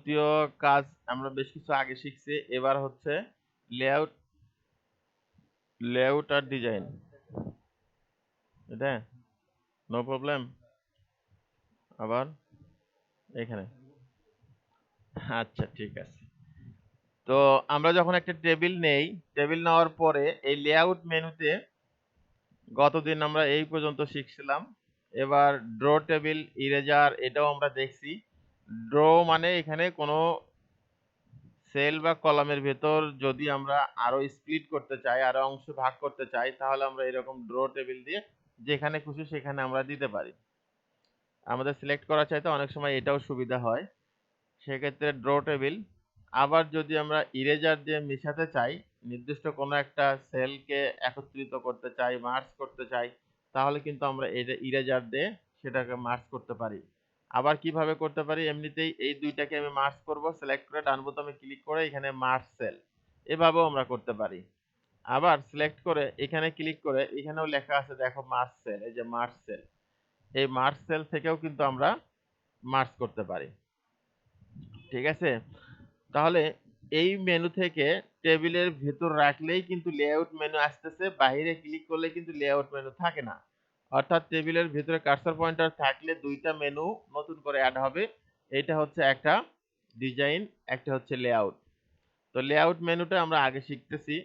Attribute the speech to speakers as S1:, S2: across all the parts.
S1: যাবতীয় কাজ আমরা বেশ কিছু আগে শিখছি। এবার হচ্ছে লেআউট লেআউট আর ডিজাইন। এটা নো প্রবলেম। আবার এখানে আচ্ছা, ঠিক আছে। তো আমরা যখন একটা টেবিল নেই, টেবিল নেওয়ার পরে এই লেআউট মেনুতে গতদিন আমরা এই পর্যন্ত শিখছিলাম। এবার ড্র টেবিল, ইরেজার এটাও আমরা দেখছি। ড্র মানে এখানে কোনো সেল বা কলামের ভেতর যদি আমরা আরো স্প্লিট করতে চাই, আরো অংশ ভাগ করতে চাই, তাহলে আমরা এরকম ড্র টেবিল দিয়ে যেখানে খুশি সেখানে আমরা দিতে পারি। আমাদের সিলেক্ট করা চাইতে অনেক সময় এটাও সুবিধা হয়, সেক্ষেত্রে ড্র টেবিল। আবার যদি আমরা ইরেজার দিয়ে মিশাতে চাই, নির্দিষ্ট কোনো একটা সেলকে একত্রিত করতে চাই, মার্জ করতে চাই, তাহলে কিন্তু আমরা এটা ইরেজার দিয়ে সেটাকে মার্জ করতে পারি। আবার কিভাবে করতে পারি, এমনিতেই এই দুইটাকে আমি মার্জ করব, সিলেক্ট করে ডান বোতামে ক্লিক করে এখানে মার্জ সেল, এভাবেও আমরা করতে পারি। আবার সিলেক্ট করে এখানে ক্লিক করে এখানেও লেখা আছে দেখো মার্জ সেল, এই যে মার্জ সেল, এই মার্জ সেল থেকেও কিন্তু আমরা মার্জ করতে পারি। ঠিক আছে, তাহলে এই মেনু থেকে টেবিলের ভেতর রাখলেই কিন্তু লেআউট মেনু আসতেছে, বাইরে ক্লিক করলে কিন্তু লেআউট মেনু থাকে না। অর্থাৎ টেবিলের ভিতরে কার্সর পয়েন্টার থাকলে দুইটা মেনু নতুন করে অ্যাড হবে। এটা হচ্ছে একটা ডিজাইন, একটা হচ্ছে লেআউট। তো লেআউট মেনুটা আমরা আগে শিখতেছি।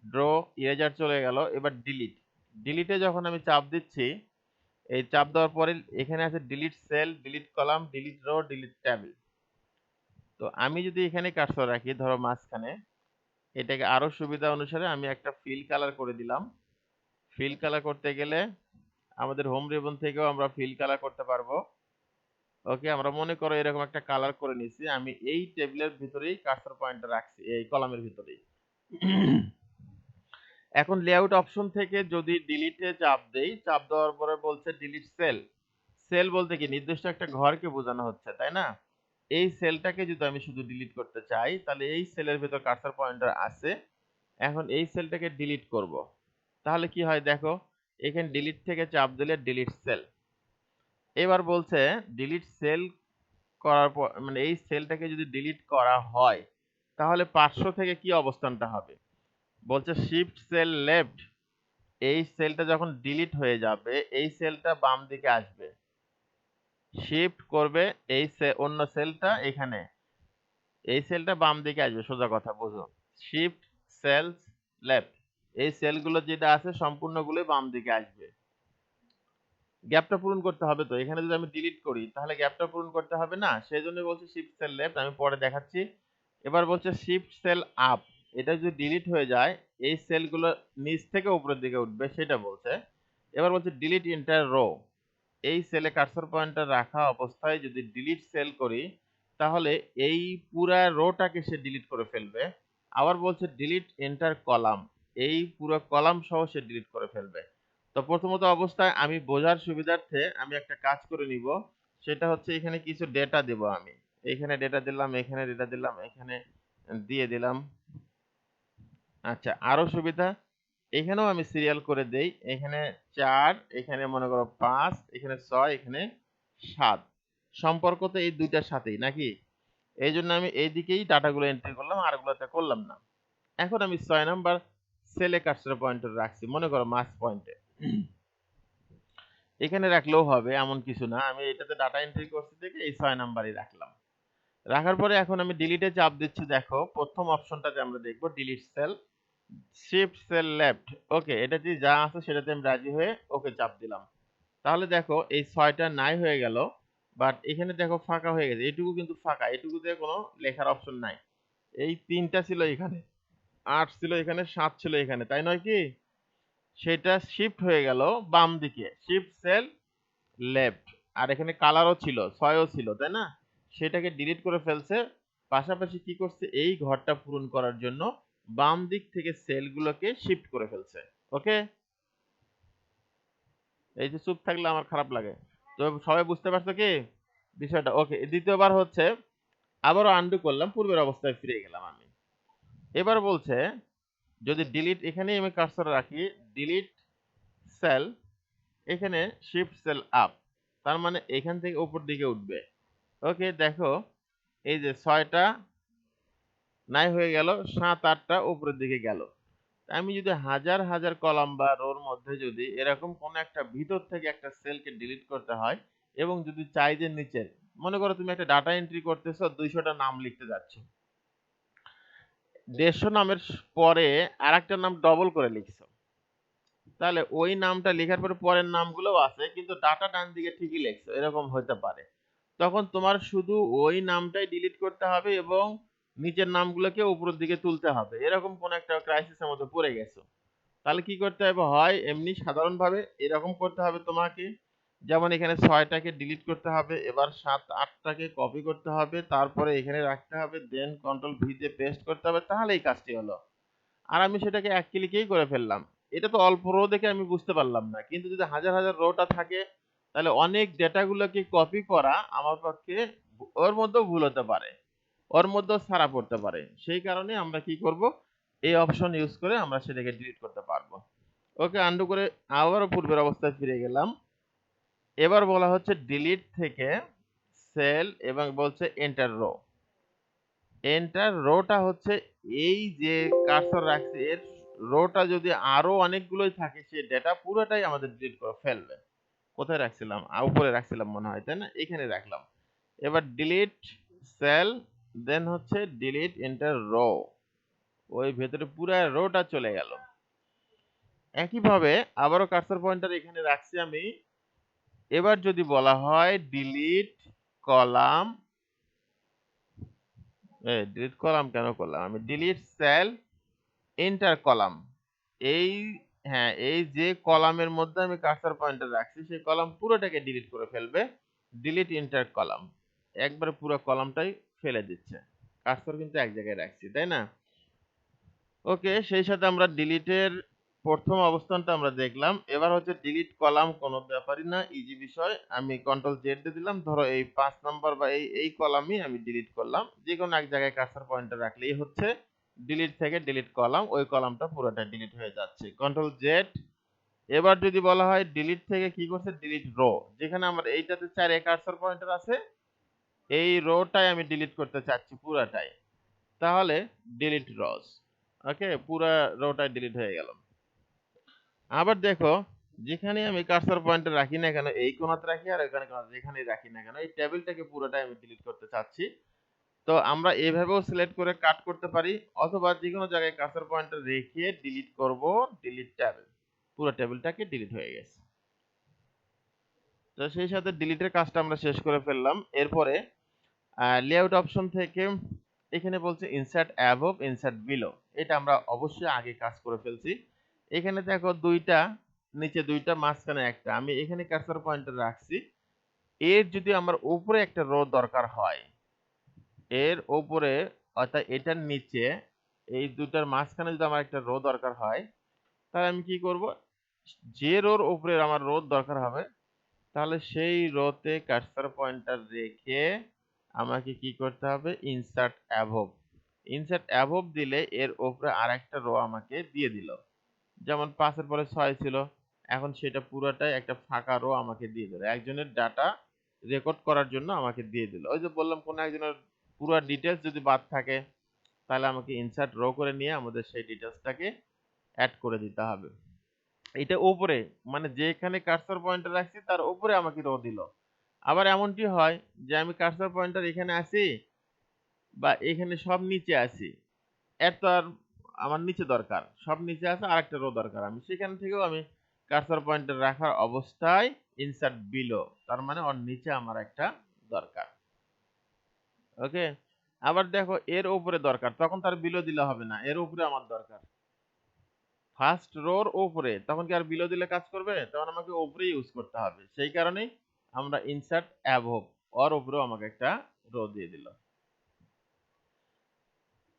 S1: ড্র, ইরেজার চলে গেল, এবার ডিলিট। ডিলিটে যখন আমি চাপ দিচ্ছি, এই চাপ দেওয়ার পরে এখানে আছে delete cell, delete column, delete row, delete table. তো আমি যদি এখানে কার্সর রাখি, ধরো মাঝখানে, এটাকে আরো সুবিধা অনুসারে আমি একটা ফিল কালার করে দিলাম। ফিল কালার করতে গেলে আমাদের হোম রিবন থেকেও আমরা ফিল কালার করতে পারবো। ওকে, আমরা মনে করো এরকম একটা কালার করে নিছি, আমি এই টেবিলের ভিতরেই কার্সর পয়েন্টটা রাখছি, এই কলামের ভিতরেই। এখন লেআউট অপশন থেকে যদি ডিলিটে চাপ দেই, চাপ দেওয়ার পরে বলছে ডিলিট সেল। সেল বলতে কি নির্দিষ্ট একটা ঘরকে বোঝানো হচ্ছে, তাই না? এই সেলটাকে যদি আমি শুধু ডিলিট করতে চাই, তাহলে এই সেলের ভিতর কার্সর পয়েন্টার আছে, এখন এই সেলটাকে ডিলিট করব। তাহলে কি হয় দেখো, এখানে ডিলিট থেকে চাপ দিলে ডিলিট সেল। এবার বলছে ডিলিট সেল করার পর, মানে এই সেলটাকে যদি ডিলিট করা হয় তাহলে পার্শ্ব থেকে কি অবস্থানটা হবে, বলছে শিফট সেল লেফট। এই সেলটা যখন ডিলিট হয়ে যাবে, এই সেলটা বাম দিকে আসবে, শিফট করবে এই অন্য সেলটা এখানে, এই সেলটা বাম দিকে আসবে, সোজা কথা বুঝো। শিফট সেলস লেফট, এই সেলগুলো যেটা আছে সম্পূর্ণগুলোই বাম দিকে আসবে। গ্যাপটা পূরণ করতে হবে, তো এখানে যদি আমি ডিলিট করি তাহলে গ্যাপটা পূরণ করতে হবে না, সেই জন্য বলছে শিফট সেল লেফট, আমি পরে দেখাচ্ছি। এবার বলছে শিফট সেল আপ, এটা যদি ডিলিট হয়ে যায় এই সেলগুলো নিচ থেকে উপরের দিকে উঠবে, সেটা বলছে। এবার বলছে ডিলিট এন্টায়ার রো, এই সেলে কার্সর পয়েন্টার রাখা অবস্থায় যদি ডিলিট সেল করি তাহলে এই পুরা রোটাকে সে ডিলিট করে ফেলবে। আবার বলছে ডিলিট এন্টার কলাম, এই পুরো কলাম সহ সে ডিলিট করে ফেলবে। তো প্রথমত অবস্থায় আমি বোঝার সুবিধার্থে আমি একটা কাজ করে নিব, সেটা হচ্ছে এখানে কিছু ডেটা দেব আমি। এখানে ডেটা দিলাম, এখানে ডেটা দিলাম, এখানে দিয়ে দিলাম। আচ্ছা, আরো সুবিধা, এখানেও আমি সিরিয়াল করে দেই, এখানে 4, এখানে মনে করো 5, এখানে 6, এখানে 7। সম্পর্ক তো এই দুইটার সাথেই নাকি, এই জন্য আমি এইদিকেই ডাটাগুলো এন্ট্রি করলাম, আরগুলোতে করলাম না। এখন আমি 6 নাম্বার সেলে কার্সর পয়েন্টার রাখছি, মনে করো মাস পয়েন্টে, এখানে রাখলেও হবে, এমন কিছু না। আমি এটাতে ডাটা এন্ট্রি করছি দেখে এই 6 নাম্বারই রাখলাম। রাখার পরে এখন আমি ডিলিটে চাপ দিচ্ছি, দেখো প্রথম অপশনটাতে আমরা দেখবো delete cell, shift cell left. Okay, এটাতে যা আছে সেটাতে আমি রাজি হয়ে ওকে চাপ দিলাম। তাহলে দেখো এই 6টা নাই হয়ে গেল, বাট এখানে দেখো ফাঁকা হয়ে গেছে, এটুকু কিন্তু ফাঁকা, এটুকুতে কোনো লেখার অপশন নাই। এই 3টা ছিল এখানে, 8 ছিল এখানে, 7 ছিল এখানে, তাই নয় কি? সেটা শিফট হয়ে গেল বাম দিকে, শিফট সেল লেফট। আর এখানে কালারও ছিল, 6ও ছিল, তাই না? সেটাকে ডিলিট করে ফেলছে। পাশাপাশি কি করছে, এই ঘরটা পূরণ করার জন্য বাম দিক থেকে সেলগুলোকে শিফট করে ফেলছে। ওকে, এই যে চুপ থাকলে আমার খারাপ লাগে। তো সবাই বুঝতে পারছো কি বিষয়টা? ওকে, দ্বিতীয়বার হচ্ছে আবারও আনডু করলাম, পূর্বের অবস্থায় ফিরে গেলাম আমি। এবার বলছে যদি ডিলিট, এখানেই আমি কার্সর রাখি, ডিলিট সেল, এখানে শিফট সেল আপ, তার মানে এখান থেকে উপর দিকে উঠবে। ওকে, দেখো এই যে 6টা নাই হয়ে গেল, 7-8টা উপরের দিকে গেল। আমি যদি হাজার হাজার কলাম বা রোর মধ্যে যদি এরকম কোন একটা ভিতর থেকে একটা সেলকে ডিলিট করতে হয় এবং যদি চাই যে নিচের, মনে করো তুমি একটা ডাটা এন্ট্রি করতেছো, 200টা নাম লিখতে যাচ্ছ, 150 নামের পরে আরেকটা নাম ডবল করে লিখছো, তাহলে ওই নামটা লেখার পরে পরের নামগুলোও আছে কিন্তু ডাটা ডান দিকে ঠিকই লিখছো, এরকম হতে পারে। তখন তোমার শুধু ওই নামটাই ডিলিট করতে হবে এবং নিচের নামগুলোকে উপরের দিকে তুলতে হবে, এরকম কোন একটা ক্রাইসিসের মধ্যে পড়ে গেছো। তাহলে কি করতে হবে, হয় এমনি সাধারণভাবে এরকম করতে হবে তোমাকে, যেমন এখানে 6টাকে ডিলিট করতে হবে, এবার 7-8টাকে কপি করতে হবে, তারপরে এখানে রাখতে হবে, দেন কন্ট্রোল ভি দিয়ে পেস্ট করতে হবে, তাহলে এই কাজটি হলো। আর আমি সেটাকে এক ক্লিকেই করে ফেললাম। এটা তো অল্প রো দেখে আমি বুঝতে পারলাম না, কিন্তু যদি হাজার হাজার রোটা থাকে তাহলে অনেক ডেটাগুলোকে কপি করা আমার পক্ষে, ওর মধ্যেও ভুল হতে পারে, ওর মধ্যেও ছাড়া পড়তে পারে। সেই কারণে আমরা কি করব, এই অপশন ইউজ করে আমরা সেটাকে ডিলিট করতে পারবো। ওকে, আন্ডু করে আবারও পূর্বের অবস্থায় ফিরে গেলাম। এবার বলা হচ্ছে ডিলিট থেকে সেল এবং বলছে এন্টার রো। এন্টার রোটা হচ্ছে এই যে কার্সর রাখছি এর রোটা যদি আরো অনেকগুলোই থাকে সে ডেটা পুরোটাই আমাদের ডিলিট করে ফেলবে। কোথায় রাখছিলাম, উপরে রাখছিলাম মনে হয়, তাই না? এখানে রাখলাম। এবার ডিলিট সেল, দেন হচ্ছে ডিলিট এন্টার রো, ওই ভেতরে পুরো রোটা চলে গেল। একইভাবে আবারও কার্সর পয়েন্টার এখানে রাখছি আমি। এবার যদি বলা হয় ডিলিট কলাম, ডিলিট কলাম কেন করলাম আমি, ডিলিট সেল এন্টার কলাম, এই, হ্যাঁ, এই যে কলামের মধ্যে আমি কার্সর পয়েন্টার রাখছি সেই কলাম পুরোটাকে ডিলিট করে ফেলবে। ডিলিট এন্টার কলাম, একবারে পুরো কলামটাই ফেলে দিচ্ছে। কার্সর কিন্তু এক জায়গায় রাখছি, তাই না? ওকে, সেই সাথে আমরা ডিলিটের প্রথম অবস্থানটা আমরা দেখলাম। এবার হচ্ছে ডিলিট কলাম, কোনো ব্যাপারই না, ইজি বিষয়। আমি কন্ট্রোল জেড দিয়ে দিলাম, ধরো এই 5 নাম্বার বা এই কলামই আমি ডিলিট করলাম। যে কোনো এক জায়গায় কার্সর পয়েন্টার রাখলেই হচ্ছে ডিলিট থেকে ডিলিট কলাম, ওই কলামটা পুরোটা ডিলিট হয়ে যাচ্ছে। Control Z. এবার যদি বলা হয় ডিলিট থেকে কি করছে, ডিলিট রো, যেখানে আমার এইটাতে 4 কার্সর পয়েন্টার আছে, এই রোটাই আমি ডিলিট করতে চাচ্ছি পুরাটাই, তাহলে ডিলিট রোজ। ওকে, পুরা রোটা ডিলিট হয়ে গেল। আবার দেখো, যেখানে আমি কার্সর পয়েন্টার রাখি না কেন, এই কোণাতে রাখি আর এখানে কোণাতে যেখানেই রাখি না কেন, এই টেবিলটাকে পুরোটাই আমি ডিলিট করতে চাচ্ছি। তো আমরা এভাবেও সিলেক্ট করে কাট করতে পারি, অথবা যে কোনো জায়গায় কার্সর পয়েন্টার রেখে ডিলিট করব, ডিলিট টেবিল, পুরো টেবিলটাকে ডিলিট হয়ে গেছে। তো সেই সাথে ডিলিটের কাজটা আমরা শেষ করে ফেললাম। এরপরে লেআউট অপশন থেকে এখানে বলছে ইনসার্ট অ্যাবভ, ইনসার্ট বিলো, এটা আমরা অবশ্যই আগে কাজ করে ফেলছি। এখানে দেখো দুইটা, নিচে দুইটা, মাঝখানে একটা, আমি এখানে কার্সর পয়েন্টার রাখছি। এর যদি আমার উপরে একটা রো দরকার হয়, এর উপরে অর্থাৎ এটার নিচে এই দুটার মাঝখানে যদি আমার একটা রো দরকার হয়, তাহলে আমি কি করব, যে রোর উপরে আমার রো দরকার হবে তাহলে সেই রোতে কার্সর পয়েন্টার রেখে আমাকে কি করতে হবে, ইনসার্ট অ্যাবভ। ইনসার্ট অ্যাবভ দিলে এর উপরে আরেকটা রো আমাকে দিয়ে দিল। যেমন 5 এর পরে 6 ছিল, এখন সেটা পুরোটাই একটা ফাঁকা রো আমাকে দিয়ে দিল, একজনের ডাটা রেকর্ড করার জন্য আমাকে দিয়ে দিল। ওই যে বললাম, কোন একজনের পুরো ডিটেলস যদি বাদ থাকে তাহলে আমাকে ইনসার্ট রো করে নিয়ে আমাদের সেই ডিটেলসটাকে অ্যাড করে দিতে হবে। এটা উপরে, মানে যেখানে কার্সর পয়েন্টার রাখছি তার উপরে আমাকে রো দিল। আবার এমনটি হয় যে আমি কার্সর পয়েন্টার এখানে আসি বা এখানে সব নিচে আসি, এর তো আর আমার নিচে দরকার, সব নিচে আছে, আরেকটা রো দরকার, আমি সেখান থেকেও আমি কার্সর পয়েন্টার রাখার অবস্থায় ইনসার্ট বিলো, তার মানে ওর নিচে আমার একটা দরকার। ওকে, আবার দেখো এর উপরে দরকার, তখন তার বিলো দিলে হবে না, এর উপরে আমার দরকার, ফার্স্ট রোর উপরে, তখন কি আর বিলো দিলে কাজ করবে? তখন আমাকে উপরে ইউজ করতে হবে। সেই কারণেই আমরা ইনসার্ট অ্যাবভ, ওর উপরেও আমাকে একটা রো দিয়ে দিল।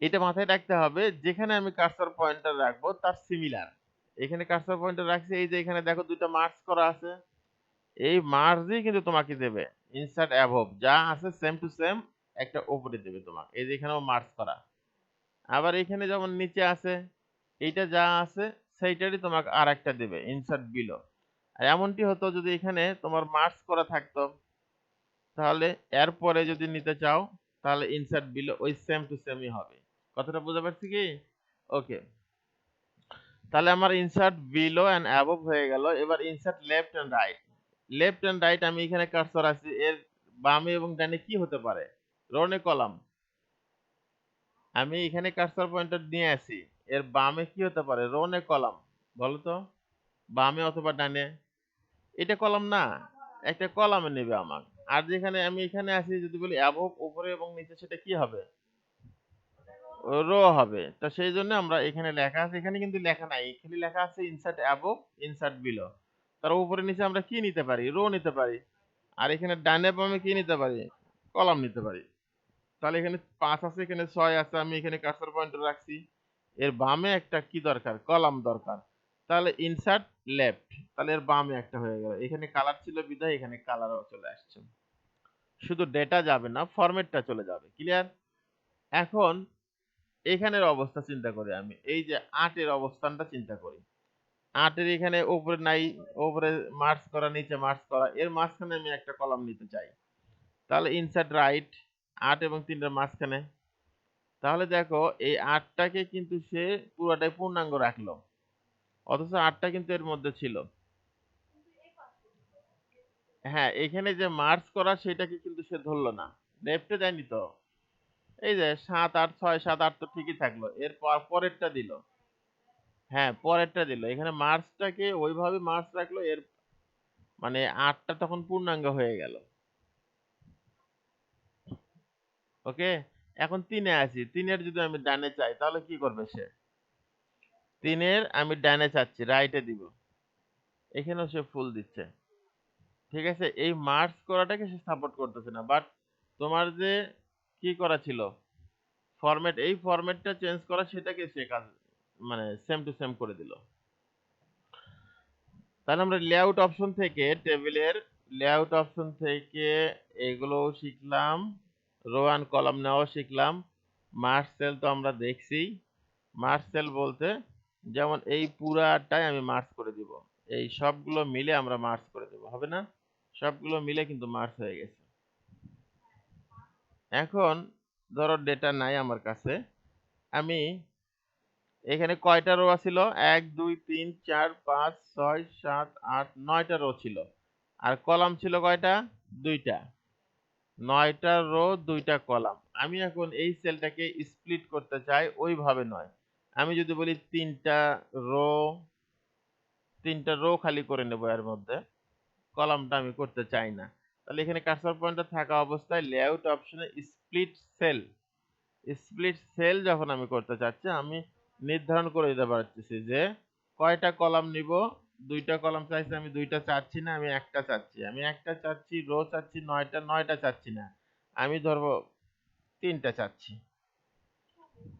S1: এটা মাথায় রাখতে হবে, যেখানে আমি কার্সর পয়েন্টার রাখবো তার সিমিলার, এখানে কার্সর পয়েন্টার রাখছি, এই যে এখানে দেখো দুটো মার্জ করা আছে, এই মার্জই কিন্তু তোমাকে দেবে ইনসার্ট অ্যাবভ, যা আছে সেম টু সেম একটা উপরে দেবে তোমাকে, এই যে এখানেও মার্জ করা। আবার এখানে যেমন নিচে আছে, এইটা যা আছে সেইটারই তোমাকে আর একটা দেবে ইনসার্ট বিলো। আর এমনটি হতো যদি এখানে তোমার মার্জ করা থাকতো, তাহলে এরপরে যদি নিতে চাও তাহলে ইনসার্ট বিলো ওই সেম টু সেমই হবে। কথাটা বুঝতে পারছি কি? ওকে, তাহলে আমার ইনসার্ট বিলো এন্ড অ্যাবভ হয়ে গেল। এবার insert left and right. Left and right আমি এখানে কার্সর আছে, এর বামে এবং ডানে কি হতে পারে? রো না কলাম? আমি এখানে কার্সর পয়েন্টার নিয়ে আসি, এর বামে কি হতে পারে? রো না কলাম? বলো তো, বামে অথবা ডানে? এটা কলাম না, একটা কলামে নেবে আমার। আর যেখানে আমি এখানে আছি যদি বলি অ্যাবভ, উপরে এবং নিচে, সেটা কি হবে? রো হবে। তো সেই জন্য আমরা এখানে লেখা আছে, এখানে কিন্তু লেখা নাই, এখানে লেখা আছে ইনসার্ট অ্যাবভ, ইনসার্ট বিলো। তার উপরে নিচে আমরা কি নিতে পারি? রো নিতে পারি। আর এখানে ডানে বামে কি নিতে পারি? কলাম নিতে পারি। তাহলে এখানে 5 আছে, এখানে 6 আছে, আমি এখানে কার্সর পয়েন্টার রাখছি। এর বামে একটা কি দরকার? কলাম দরকার। তাহলে ইনসার্ট লেফট, তাহলে এর বামে একটা হয়ে গেল। এখানে কালার ছিল বিধায় এখানে কালারও চলে আসছে। শুধু ডেটা যাবে না, ফরম্যাটটা চলে যাবে। ক্লিয়ার? এখন এখানের অবস্থা চিন্তা করি আমি, এই যে 8 এর অবস্থানটা চিন্তা করি। 8 এর এখানে উপরে নাই, উপরে মার্জ করা, নিচে মার্জ করা, এর মাঝখানে আমি একটা কলাম নিতে চাই। তাহলে ইনসার্ট রাইট, 8 এবং 3 এর মাঝখানে। তাহলে দেখো এই 8টাকে কিন্তু সে পুরোটাই পূর্ণাঙ্গ রাখলো, অথচ 8টা কিন্তু এর মধ্যে ছিল। হ্যাঁ, এখানে যে মার্জ করা সেটাকে কিন্তু সে ধরলো না, লেফটে যায়নি তো। এই যে 7 8 6 7 8 তো ঠিকই থাকলো, এর পরেরটা দিল। হ্যাঁ, পরেরটা দিল। এখানে মার্জটাকে ওইভাবে মার্জ রাখলো, এর মানে 8টা তখন পূর্ণাঙ্গ হয়ে গেল। ওকে, এখন 3 এ আছি, 3 এর যদি আমি ডানে চাই তাহলে কি করবে সে? 3 এর আমি ডানে চাচ্ছি, রাইটে দিব, এখানেও সে ফুল দিচ্ছে। ঠিক আছে, এই মার্জ করাটাকে সে সাপোর্ট করতেছে না, বাট তোমার যে কি করা ছিল ফরম্যাট, এই ফরম্যাটটা চেঞ্জ করা, সেটাকে সে কাজ মানে সেম টু সেম করে দিল। তাহলে আমরা লেআউট অপশন থেকে, টেবিলের লেআউট অপশন থেকে এগুলো শিখলাম, রো অ্যান্ড কলাম নেওয়া শিখলাম। মার্জ সেল তো আমরা দেখছি। মার্জ সেল বলতে যেমন এই পুরাটাই আমি মার্জ করে দিব, এই সবগুলো মিলে আমরা মার্জ করে দেব, হবে না? সবগুলো মিলে কিন্তু মার্জ হয়ে গেছে। এখন ধরো ডেটা নাই আমার কাছে, আমি এখানে কয়টা রো ছিল? 1 2 3 4 5 6 7 8 9টা রো ছিল। আর কলাম ছিল কয়টা? 2টা। 9টা রো 2টা কলাম। আমি এখন এই সেলটাকে স্প্লিট করতে চাই, ওইভাবে নয়। আমি যদি বলি 3টা রো খালি করে নেব, এর মধ্যে কলামটা আমি করতে চাই না। তাহলে এখানে কার্সর পয়েন্টার থাকা অবস্থায় লেআউট অপশনে স্প্লিট সেল, স্প্লিট সেল যখন আমি করতে চাচ্ছি, আমি নির্ধারণ করে দিতে পারতেছি যে কয়টা কলাম নিব। 2টা কলাম চাইছি, আমি 2টা চাচ্ছি না, আমি একটা চাচ্ছি। আমি একটা চাচ্ছি, রো চাচ্ছি 9টা, 9টা চাচ্ছি না, আমি ধরবো 3টা চাচ্ছি।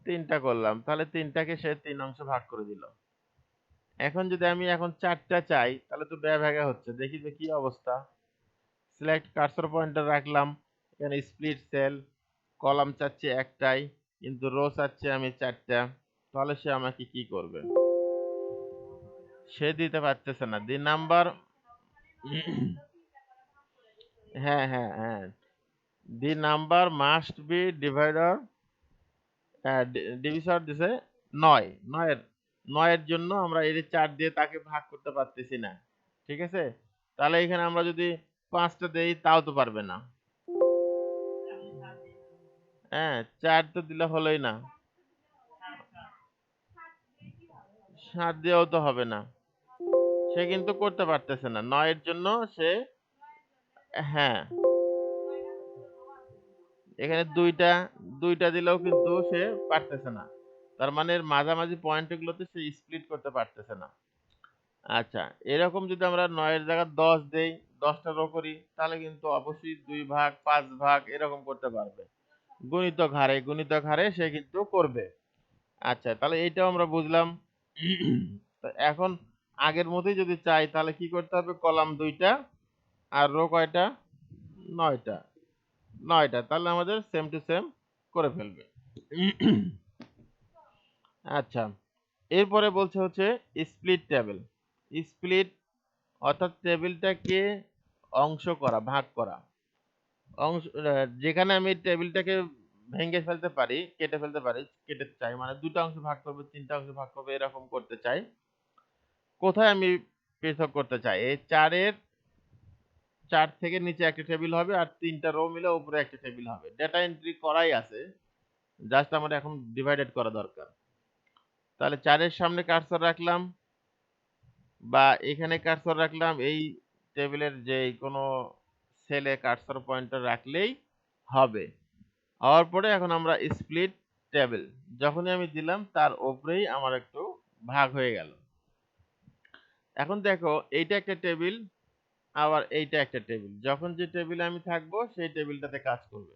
S1: 3টা করলাম, তাহলে 3টাকে সে 3 অংশ ভাগ করে দিল। এখন যদি আমি এখন 4টা চাই, তাহলে তো ভাগা হচ্ছে। দেখি যে কি অবস্থা। সিলেক্ট কার্সর পয়েন্টার রাখলাম, এখানে স্প্লিট সেল, কলাম চাচ্ছি একটাই, কিন্তু রো চাচ্ছি আমি 4টা। তাহলে সে আমাকে কি করবে? সে দিতে পারতেছে না। দি নাম্বার, হ্যাঁ হ্যাঁ হ্যাঁ, the number must be divider, division দিছে 9, 9 এর জন্য আমরা এই 4 দিয়ে তাকে ভাগ করতে পারতেছি না। ঠিক আছে, তাহলে এখানে আমরা যদি 5টা দেই তাও তো পারবে না। হ্যাঁ, 4 তো দিলে হলোই না, 7 দিয়েও তো হবে না। সে কিন্তু করতে পারতেছে না 9 এর জন্য সে, হ্যাঁ এখানে দুইটা দিলেও কিন্তু সে পারতেছে না। তার মানে এর মাঝামাঝি পয়েন্টগুলোতে সে স্প্লিট করতে পারতেছে না। আচ্ছা, এরকম যদি আমরা 9 এর জায়গায় 10 দেই, 10টা রো করি, তাহলে কিন্তু অবশ্যই 2 ভাগ 5 ভাগ এরকম করতে পারবে। গুণিতক হারে সে কিন্তু করবে। আচ্ছা, তাহলে এইটাও আমরা বুঝলাম। তো এখন আগের মতোই যদি চাই তাহলে কি করতে হবে? কলাম 2টা আর রো কয়টা? 9টা। 9টা, তাহলে আমাদের সেম টু সেম করে ফেলবে। আচ্ছা, এরপরে বলছে হচ্ছে স্প্লিট টেবিল। স্প্লিট অর্থাৎ টেবিলটাকে অংশ করা, ভাগ করা। অংশ যেখানে আমি টেবিলটাকে ভেঙে ফেলতে পারি, কেটে ফেলতে পারি, কেটে চাই মানে ২ টা অংশে ভাগ করব, ৩ টা অংশে ভাগ করব এরকম করতে চাই। কোথায় আমি পৃথক করতে চাই? এই ৪ এর ৪ থেকে নিচে একটা টেবিল হবে আর ৩ টা রো মিলে উপরে একটা টেবিল হবে। ডেটা এন্ট্রি করাই আছে। জাস্ট আমার এখন ডিভাইডেড করা দরকার। তাহলে ৪ এর সামনে কার্সর রাখলাম বা এখানে কার্সর রাখলাম, এই টেবিলের যেই কোনো সেলে কার্সর পয়েন্টার রাখলেই হবে। হওয়ার পরে এখন আমরা স্প্লিট টেবিল যখনই আমি দিলাম তার উপরেই আমার একটু ভাগ হয়ে গেল। এখন দেখো এইটা একটা টেবিল, আবার এইটা একটা টেবিল। যখন যে টেবিলে আমি থাকবো সেই টেবিলটাতে কাজ করবে।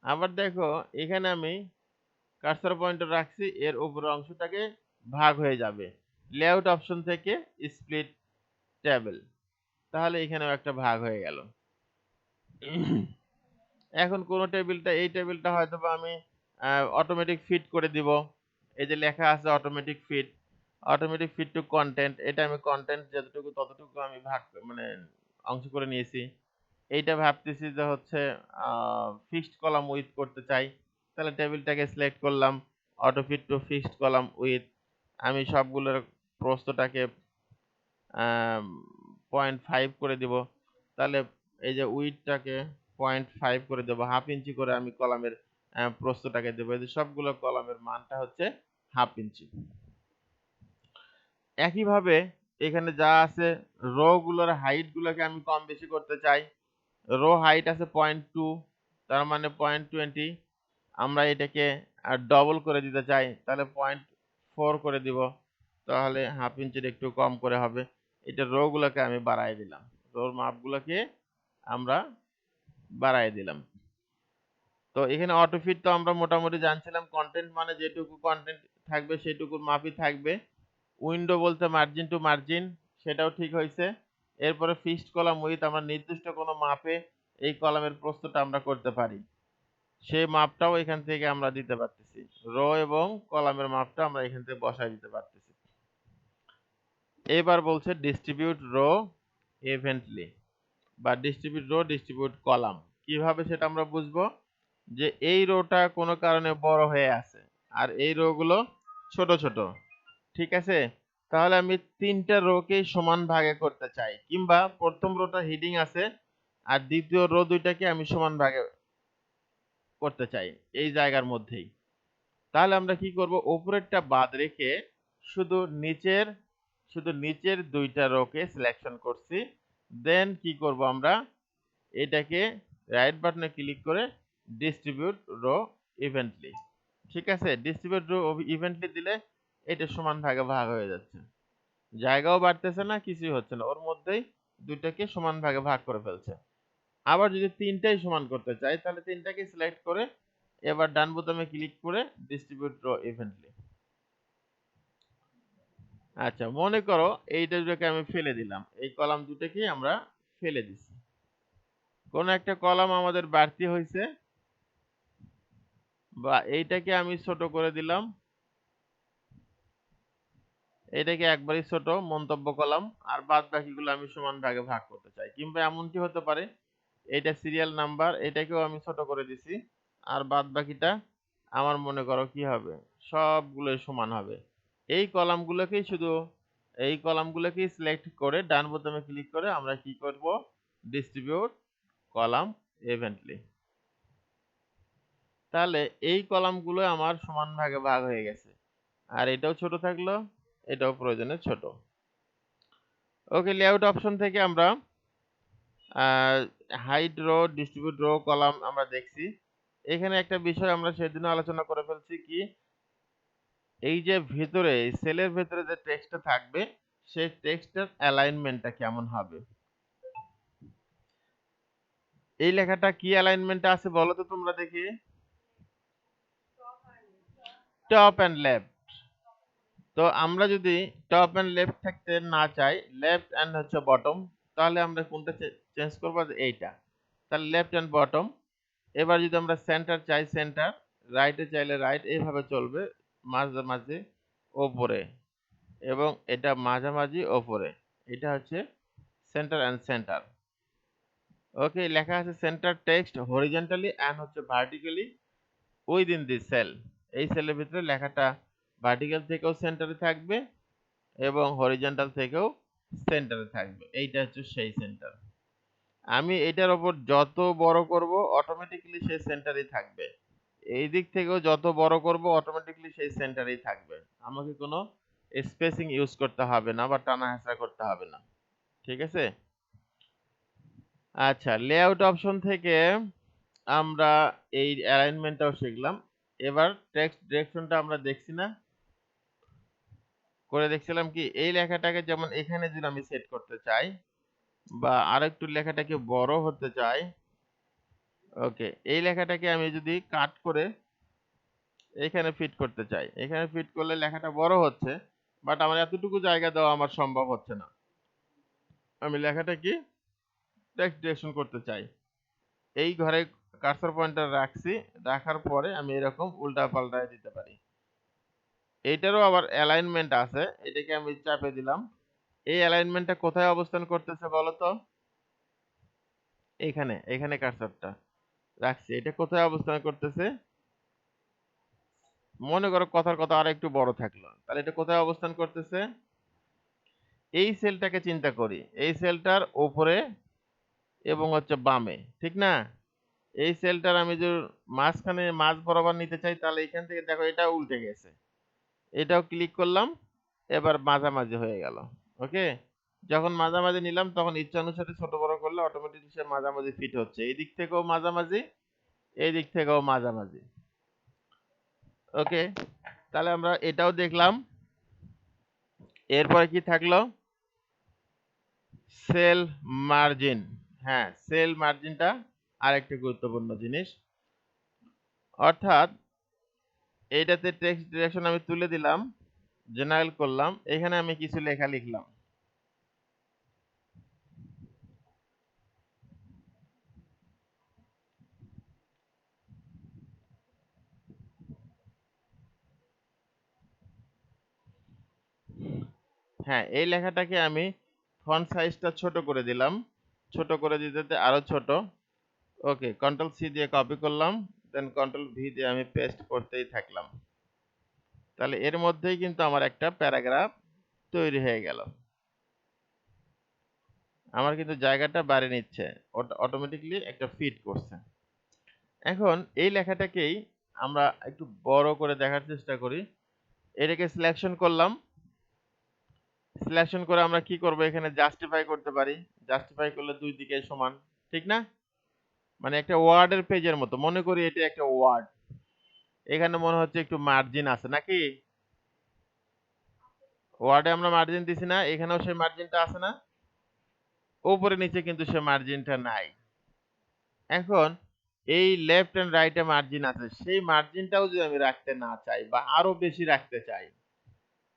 S1: আবার দেখো এখানে আমি কার্সর পয়েন্টার রাখছি, এর উপরের অংশটাকে ভাগ হয়ে যাবে। লেআউট অপশন থেকে স্প্লিট টেবিল, তাহলে এখানেও একটা ভাগ হয়ে গেল। এখন কোন টেবিলটা, এই টেবিলটা হয়তোবা আমি অটোমেটিক ফিট করে দিব। এই যে লেখা আছে অটোমেটিক ফিট টু কন্টেন্ট, এটা আমি কন্টেন্ট যতটুকু ততটুকু আমি ভাগ মানে অংশ করে নিয়েছি। এইটা ভাবতেছি যে হচ্ছে ফিক্সড কলাম উইথ করতে চাই, তাহলে টেবিলটাকে সিলেক্ট করলাম auto fit to fixed column with. আমি সবগুলোর প্রস্থটাকে 0.5 করে দিব, তাহলে এই যে উইডটাকে 0.5 করে দেবো, হাফ ইঞ্চি করে আমি কলামের প্রস্থটাকে দেবো। এই যে সবগুলো কলামের মানটা হচ্ছে হাফ ইঞ্চি। একইভাবে এখানে যা আছে রো গুলোর হাইট গুলোকে আমি কম বেশি করতে চাই। রো হাইট আছে 0.2, তার মানে 0.20। আমরা এটাকে ডবল করে দিতে চাই, তাহলে 0.4 করে দিব, তাহলে হাফ ইঞ্চির একটু কম করে হবে। এটা রো গুলোকে আমি বাড়াই দিলাম, রোর মাপগুলোকে আমরা বাড়াই দিলাম। তো এখানে অটো ফিট তো আমরা মোটামুটি জানছিলাম, কন্টেন্ট মানে যেটুকু কন্টেন্ট থাকবে সেটুকুর মাপই থাকবে। উইন্ডো বলতে মার্জিন টু মার্জিন, সেটাও ঠিক হয়েছে। এরপরে ফিক্সড কলাম উইথ, আমরা নির্দিষ্ট কোনো মাপে এই কলামের প্রস্থটা আমরা করতে পারি, সেই মাপটাও এখান থেকে আমরা দিতে পারতেছি। রো এবং কলামের মাপটা আমরা এখান থেকে বসায় দিতে পারতেছি। এবার বলছে ডিস্ট্রিবিউট রো ইভেন্টলি বা ডিস্ট্রিবিউট রো ডিস্ট্রিবিউট কলাম। কিভাবে সেটা আমরা বুঝবো? যে এই রোটা কোনো কারণে বড় হয়ে আছে আর এই রো গুলো ছোট ছোট, ঠিক আছে? তাহলে আমি ৩টা রোকেই সমান ভাগে করতে চাই, কিংবা প্রথম রোটা হিডিং আছে আর দ্বিতীয় রো দুইটাকে আমি সমান ভাগে করতে চাই এই জায়গার মধ্যেই। তাহলে আমরা কি করব? উপরেরটা বাদ রেখে শুধু নিচের ২টা রোকে সিলেকশন করছি। দেন কি করব আমরা? এটাকে রাইট বাটনে ক্লিক করে ডিস্ট্রিবিউট রো ইভেন্টলি, ঠিক আছে? ডিস্ট্রিবিউট রো ইভেন্টলি দিলে এটা সমান ভাগে ভাগ হয়ে যাচ্ছে, জায়গাও বাড়তেছে না, কিছুই হচ্ছে না, ওর মধ্যেই দুইটাকে সমান ভাগে ভাগ করে ফেলছে। আবার যদি ৩টাই সমান করতে চাই তাহলে ৩টাকে সিলেক্ট করে এবার ডান বোতামে ক্লিক করে ডিস্ট্রিবিউট রো ইভেন্টলি। আচ্ছা, মনে করো এই দুটোকে আমি ফেলে দিলাম, এই কলাম দুটোকে আমরা ফেলে দিছি। কোন একটা কলাম আমাদের বাড়তি হয়েছে বা এইটাকে আমি ছোট করে দিলাম, এটাকে একবারই ছোট মন্তব্য কলাম, আর বাদ বাকিগুলো আমি সমান ভাগে ভাগ করতে চাই। কিংবা এমনটি হতে পারে এটা সিরিয়াল নাম্বার, এটাকেও আমি ছোট করে দিছি, আর বাদ বাকিটা আমার মনে করো কি হবে, সবগুলোই সমান হবে। এই কলামগুলোকেই সিলেক্ট করে ডান বোতামে ক্লিক করে আমরা কি করব? Distribute column evenly. তাহলে এই কলামগুলো আমার সমান ভাগে ভাগ হয়ে গেছে, আর এটাও ছোট থাকলো, এটাও প্রয়োজনে ছোট। ওকে, লেআউট অপশন থেকে আমরা hide row, distribute row, column আমরা দেখছি। এখানে একটা বিষয় আমরা সেদিনও আলোচনা করে ফেলছি, কি এই যে ভেতরে সেলের ভেতরে যে টেক্সটটা থাকবে সেই টেক্সটের অ্যালাইনমেন্টটা কেমন হবে। এই লেখাটা কি অ্যালাইনমেন্টে আছে বলো তো তোমরা দেখি? Top and left. তো আমরা যদি টপ এন্ড লেফট থাকতে না চাই, লেফট এন্ড হচ্ছে বটম, তাহলে আমরা কোনটা চেঞ্জ করবো? এইটা, তাহলে লেফট এন্ড বটম। এবার যদি আমরা সেন্টার চাই সেন্টার, রাইটে চাইলে রাইট, এইভাবে চলবে, মাঝামাঝি ওপরে, এবং এটা মাঝামাঝি ওপরে, এটা হচ্ছে সেন্টার এন্ড সেন্টার। ওকে, লেখা আছে সেন্টার টেক্সট হরিজন্টালি অ্যান্ড হচ্ছে ভার্টিক্যালি উইদিন দিস সেল। এই সেলের ভিতরে লেখাটা ভার্টিক্যাল থেকেও সেন্টারে থাকবে এবং হরিজন্টাল থেকেও সেন্টারে থাকবে। এইটা হচ্ছে সেই সেন্টার। আমি এটার ওপর যত বড় করব অটোমেটিক্যালি সেই সেন্টারেই থাকবে। এই দিক থেকেও যত বড় করব অটোমেটিক্যালি সেই সেন্টারেই থাকবে। আমাকে কোনো স্পেসিং ইউজ করতে হবে না বা টানা হেঁচড়া করতে হবে না। ঠিক আছে? আচ্ছা, লেআউট অপশন থেকে আমরা এই অ্যালাইনমেন্টটাও শিখলাম। এবার টেক্সট ডিরেকশনটা আমরা দেখছি না? করে দেখছিলাম কি এই লেখাটাকে যেমন এখানে যদি আমি সেট করতে চাই বা আরেকটু লেখাটাকে বড় হতে চাই, ওকে, এই লেখাটাকে আমি যদি কাট করে এখানে ফিট করতে চাই, এখানে ফিট করলে লেখাটা বড় হচ্ছে, বাট আমার এতটুকু জায়গা দেওয়া আমার সম্ভব হচ্ছে না। আমি লেখাটা কি টেক্সট ডিরেকশন করতে চাই, এই ঘরে কার্সর পয়েন্টার রাখছি, রাখার পরে আমি এরকম উল্টা পাল্টায় দিতে পারি। এইটারও আবার অ্যালাইনমেন্ট আছে, এটাকে আমি চাপে দিলাম। এই অ্যালাইনমেন্টটা কোথায় অবস্থান করতেছে বলতো? এখানে, এখানে কার্সরটা রাখছি, এটা কোথায় অবস্থান করতেছে? মনে করো কথার কথা আর একটু বড় থাকলো, তাহলে এটা কোথায় অবস্থান করতেছে? এই সেলটাকে চিন্তা করি, এই সেলটার উপরে এবং হচ্ছে বামে, ঠিক না? এই সেলটার আমি যদি মাঝখানে মাঝ বরাবর নিতে চাই, তাহলে এখান থেকে দেখো এটা উল্টে গেছে, এটাও ক্লিক করলাম, এবার মাঝামাঝি হয়ে গেল। ওকে, যখন মাঝামাঝি নিলাম তখন ইচ্ছা অনুসারে ছোট বড় করলে অটোমেটিক সে মাঝামাঝি ফিট হচ্ছে, এই দিক থেকেও মাঝামাঝি, এই দিক থেকেও মাঝামাঝি। ওকে, তাহলে আমরা এটাও দেখলাম। এরপরে কি থাকলো? Cell margin. হ্যাঁ, সেল মার্জিনটা আরেকটা গুরুত্বপূর্ণ জিনিস। অর্থাৎ এইটাতে টেক্সট ডিরেকশন আমি তুলে দিলাম, জেনারেল করলাম, এখানে আমি কিছু লেখা লিখলাম। হ্যাঁ, এই লেখাটাকে আমি ফন্ট সাইজটা ছোট করে দিলাম, ছোট করে দিতে আরো ছোট। ওকে, কন্ট্রোল সি দিয়ে কপি করলাম, দেন কন্ট্রোল ভি দিয়ে আমি পেস্ট করতেই থাকলাম। তাহলে এর মধ্যেই কিন্তু আমার একটা প্যারাগ্রাফ তৈরি হয়ে গেল। আমার কিন্তু জায়গাটা বাড়িয়ে নিচ্ছে, অটোমেটিকলি একটা ফিট করছে। এখন এই লেখাটাকেই আমরা একটু বড় করে দেখার চেষ্টা করি। এটাকে সিলেকশন করলাম, সিলেকশন করে আমরা কি করব, এখানে জাস্টিফাই করতে পারি। জাস্টিফাই করলে দুই দিকে সমান, ঠিক না? মানে একটা ওয়ার্ডের পেজের মতো, মনে করি এটা একটা ওয়ার্ড, এখানে মনে হচ্ছে একটু মার্জিন আছে নাকি? ওয়ার্ডে আমরা মার্জিন দিছি না, এখানেও সেই মার্জিনটা আছে না? উপরে নিচে কিন্তু সে মার্জিনটা নাই। এখন এই লেফট এন্ড রাইটে মার্জিন আছে, সেই মার্জিনটাও যদি আমি রাখতে না চাই বা আরো বেশি রাখতে চাই,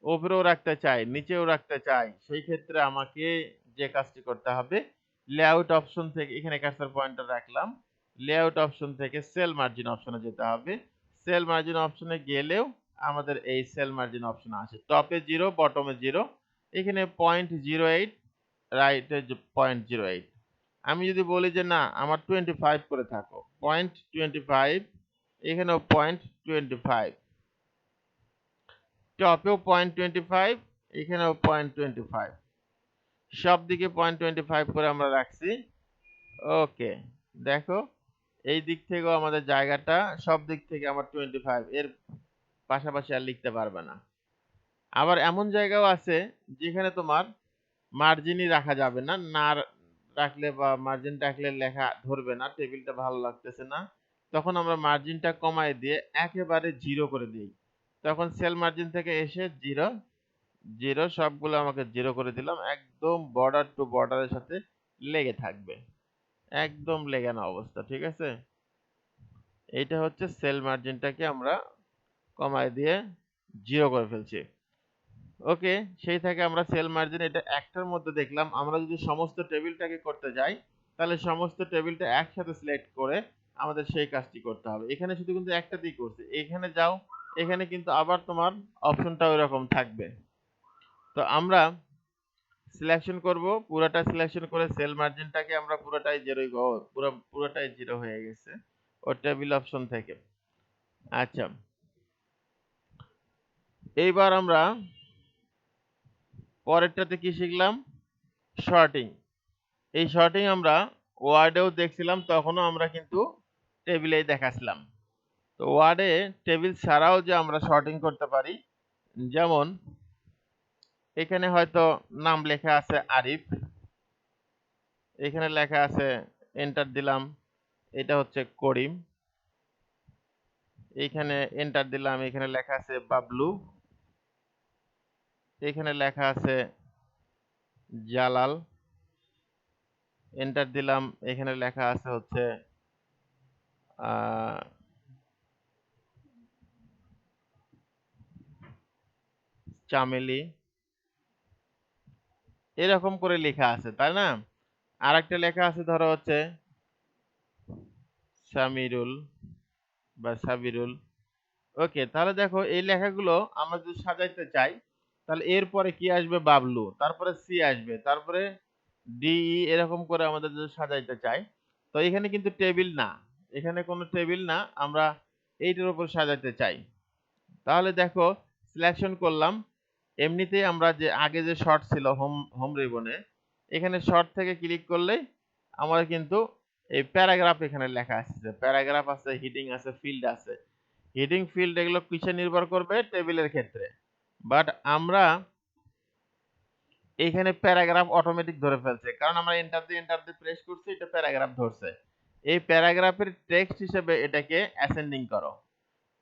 S1: উপরেও রাখতে চাই, নিচেও রাখতে চাই, সেই ক্ষেত্রে আমাকে যে কাজটি করতে হবে, লেআউট অপশন থেকে এখানে কার্সর পয়েন্টার রাখলাম, লেআউট অপশন থেকে সেল মার্জিন অপশনে যেতে হবে। সেল মার্জিন অপশনে গেলেও আমাদের এই সেল মার্জিন অপশন আছে, টপে 0 বটমে 0, এখানে 0.08, রাইটে 0.08। আমি যদি বলি যে না আমার 25 করে থাকো, 0.25, এখানেও 0.25, টপেও 0.25, এখানেও 0.25, সব দিকে 0.25 করে আমরা রাখছি। ওকে, দেখো এই দিক থেকেও আমাদের জায়গাটা সব দিক থেকে আমার 25, এর পাশাপাশি আর লিখতে পারবে না। আবার এমন জায়গাও আছে যেখানে তোমার মার্জিনই রাখা যাবে না, না রাখলে বা মার্জিন রাখলে লেখা ধরবে না, টেবিলটা ভালো লাগতেছে না, তখন আমরা মার্জিনটা কমায় দিয়ে একেবারে 0 করে দিই। তখন সেল মার্জিন থেকে এসে 0, 0 সবগুলো আমাকে 0 করে দিলাম, একদম বর্ডার টু বর্ডারের সাথে লেগে থাকবে, একদম লেগানো অবস্থা। ঠিক আছে, এইটা হচ্ছে সেল মার্জিনটাকে আমরা কমায় দিয়ে 0 করে ফেলছি। ওকে, সেই থেকে আমরা সেল মার্জিন এটা একটার মধ্যে দেখলাম। আমরা যদি সমস্ত টেবিলটাকে করতে যাই, তাহলে সমস্ত টেবিলটা একসাথে সিলেক্ট করে আমাদের সেই কাজটি করতে হবে। এখানে শুধু কিন্তু একটাতেই করছি, এখানে যাও, এখানে কিন্তু আবার তোমার অপশনটা ওইরকম থাকবে। তো আমরা সিলেকশন করব, পুরোটা সিলেকশন করে সেল মার্জিনটাকে আমরা পুরোটাই জিরোই পুরোটাই জিরো হয়ে গেছে ও টেবিল অপশন থেকে। আচ্ছা, এইবার আমরা পরেরটাতে কি শিখলাম? শর্টিং। এই শর্টিং আমরা ওয়ার্ডেও দেখছিলাম, তখনও আমরা কিন্তু টেবিলেই দেখাছিলাম। তো ওয়ার্ডে টেবিল ছাড়াও যে আমরা শর্টিং করতে পারি, যেমন এখানে হয়তো নাম লেখা আছে আরিফ, এখানে লেখা আছে, এন্টার দিলাম, এটা হচ্ছে করিম, এইখানে এন্টার দিলাম, এখানে লেখা আছে বাবলু, এখানে লেখা আছে জালাল, এন্টার দিলাম, এখানে লেখা আছে হচ্ছে চামেলি, এরকম করে লেখা আছে, তাই না? আর একটা লেখা আছে ধরো হচ্ছে সামিরুল বা সাবিরুল। ওকে, তাহলে দেখো এই লেখাগুলো আমরা যদি সাজাইতে চাই, তাহলে এরপরে কি আসবে? বাবলু, তারপরে সি আসবে, তারপরে ডি, এরকম করে আমাদের যদি সাজাইতে চাই, তো এখানে কিন্তু টেবিল না, এখানে কোনো টেবিল না, আমরা এইটার উপর সাজাইতে চাই। তাহলে দেখো সিলেকশন করলাম, এমনিতেই আমরা যে আগে যে শর্ট ছিল হোম রিবনে, এখানে শর্ট থেকে ক্লিক করলেই আমার কিন্তু এই প্যারাগ্রাফ এখানে লেখা আসছে, প্যারাগ্রাফ আছে, হিডিং আছে, ফিল্ড আছে। হিডিং ফিল্ড এগুলো কিসে নির্ভর করবে? টেবিলের ক্ষেত্রে। বাট আমরা এখানে প্যারাগ্রাফ অটোমেটিক ধরে ফেলছে, কারণ আমরা এন্টার দিয়ে প্রেস করছি, এটা প্যারাগ্রাফ ধরছে। এই প্যারাগ্রাফের টেক্সট হিসেবে এটাকে অ্যাসেন্ডিং করো,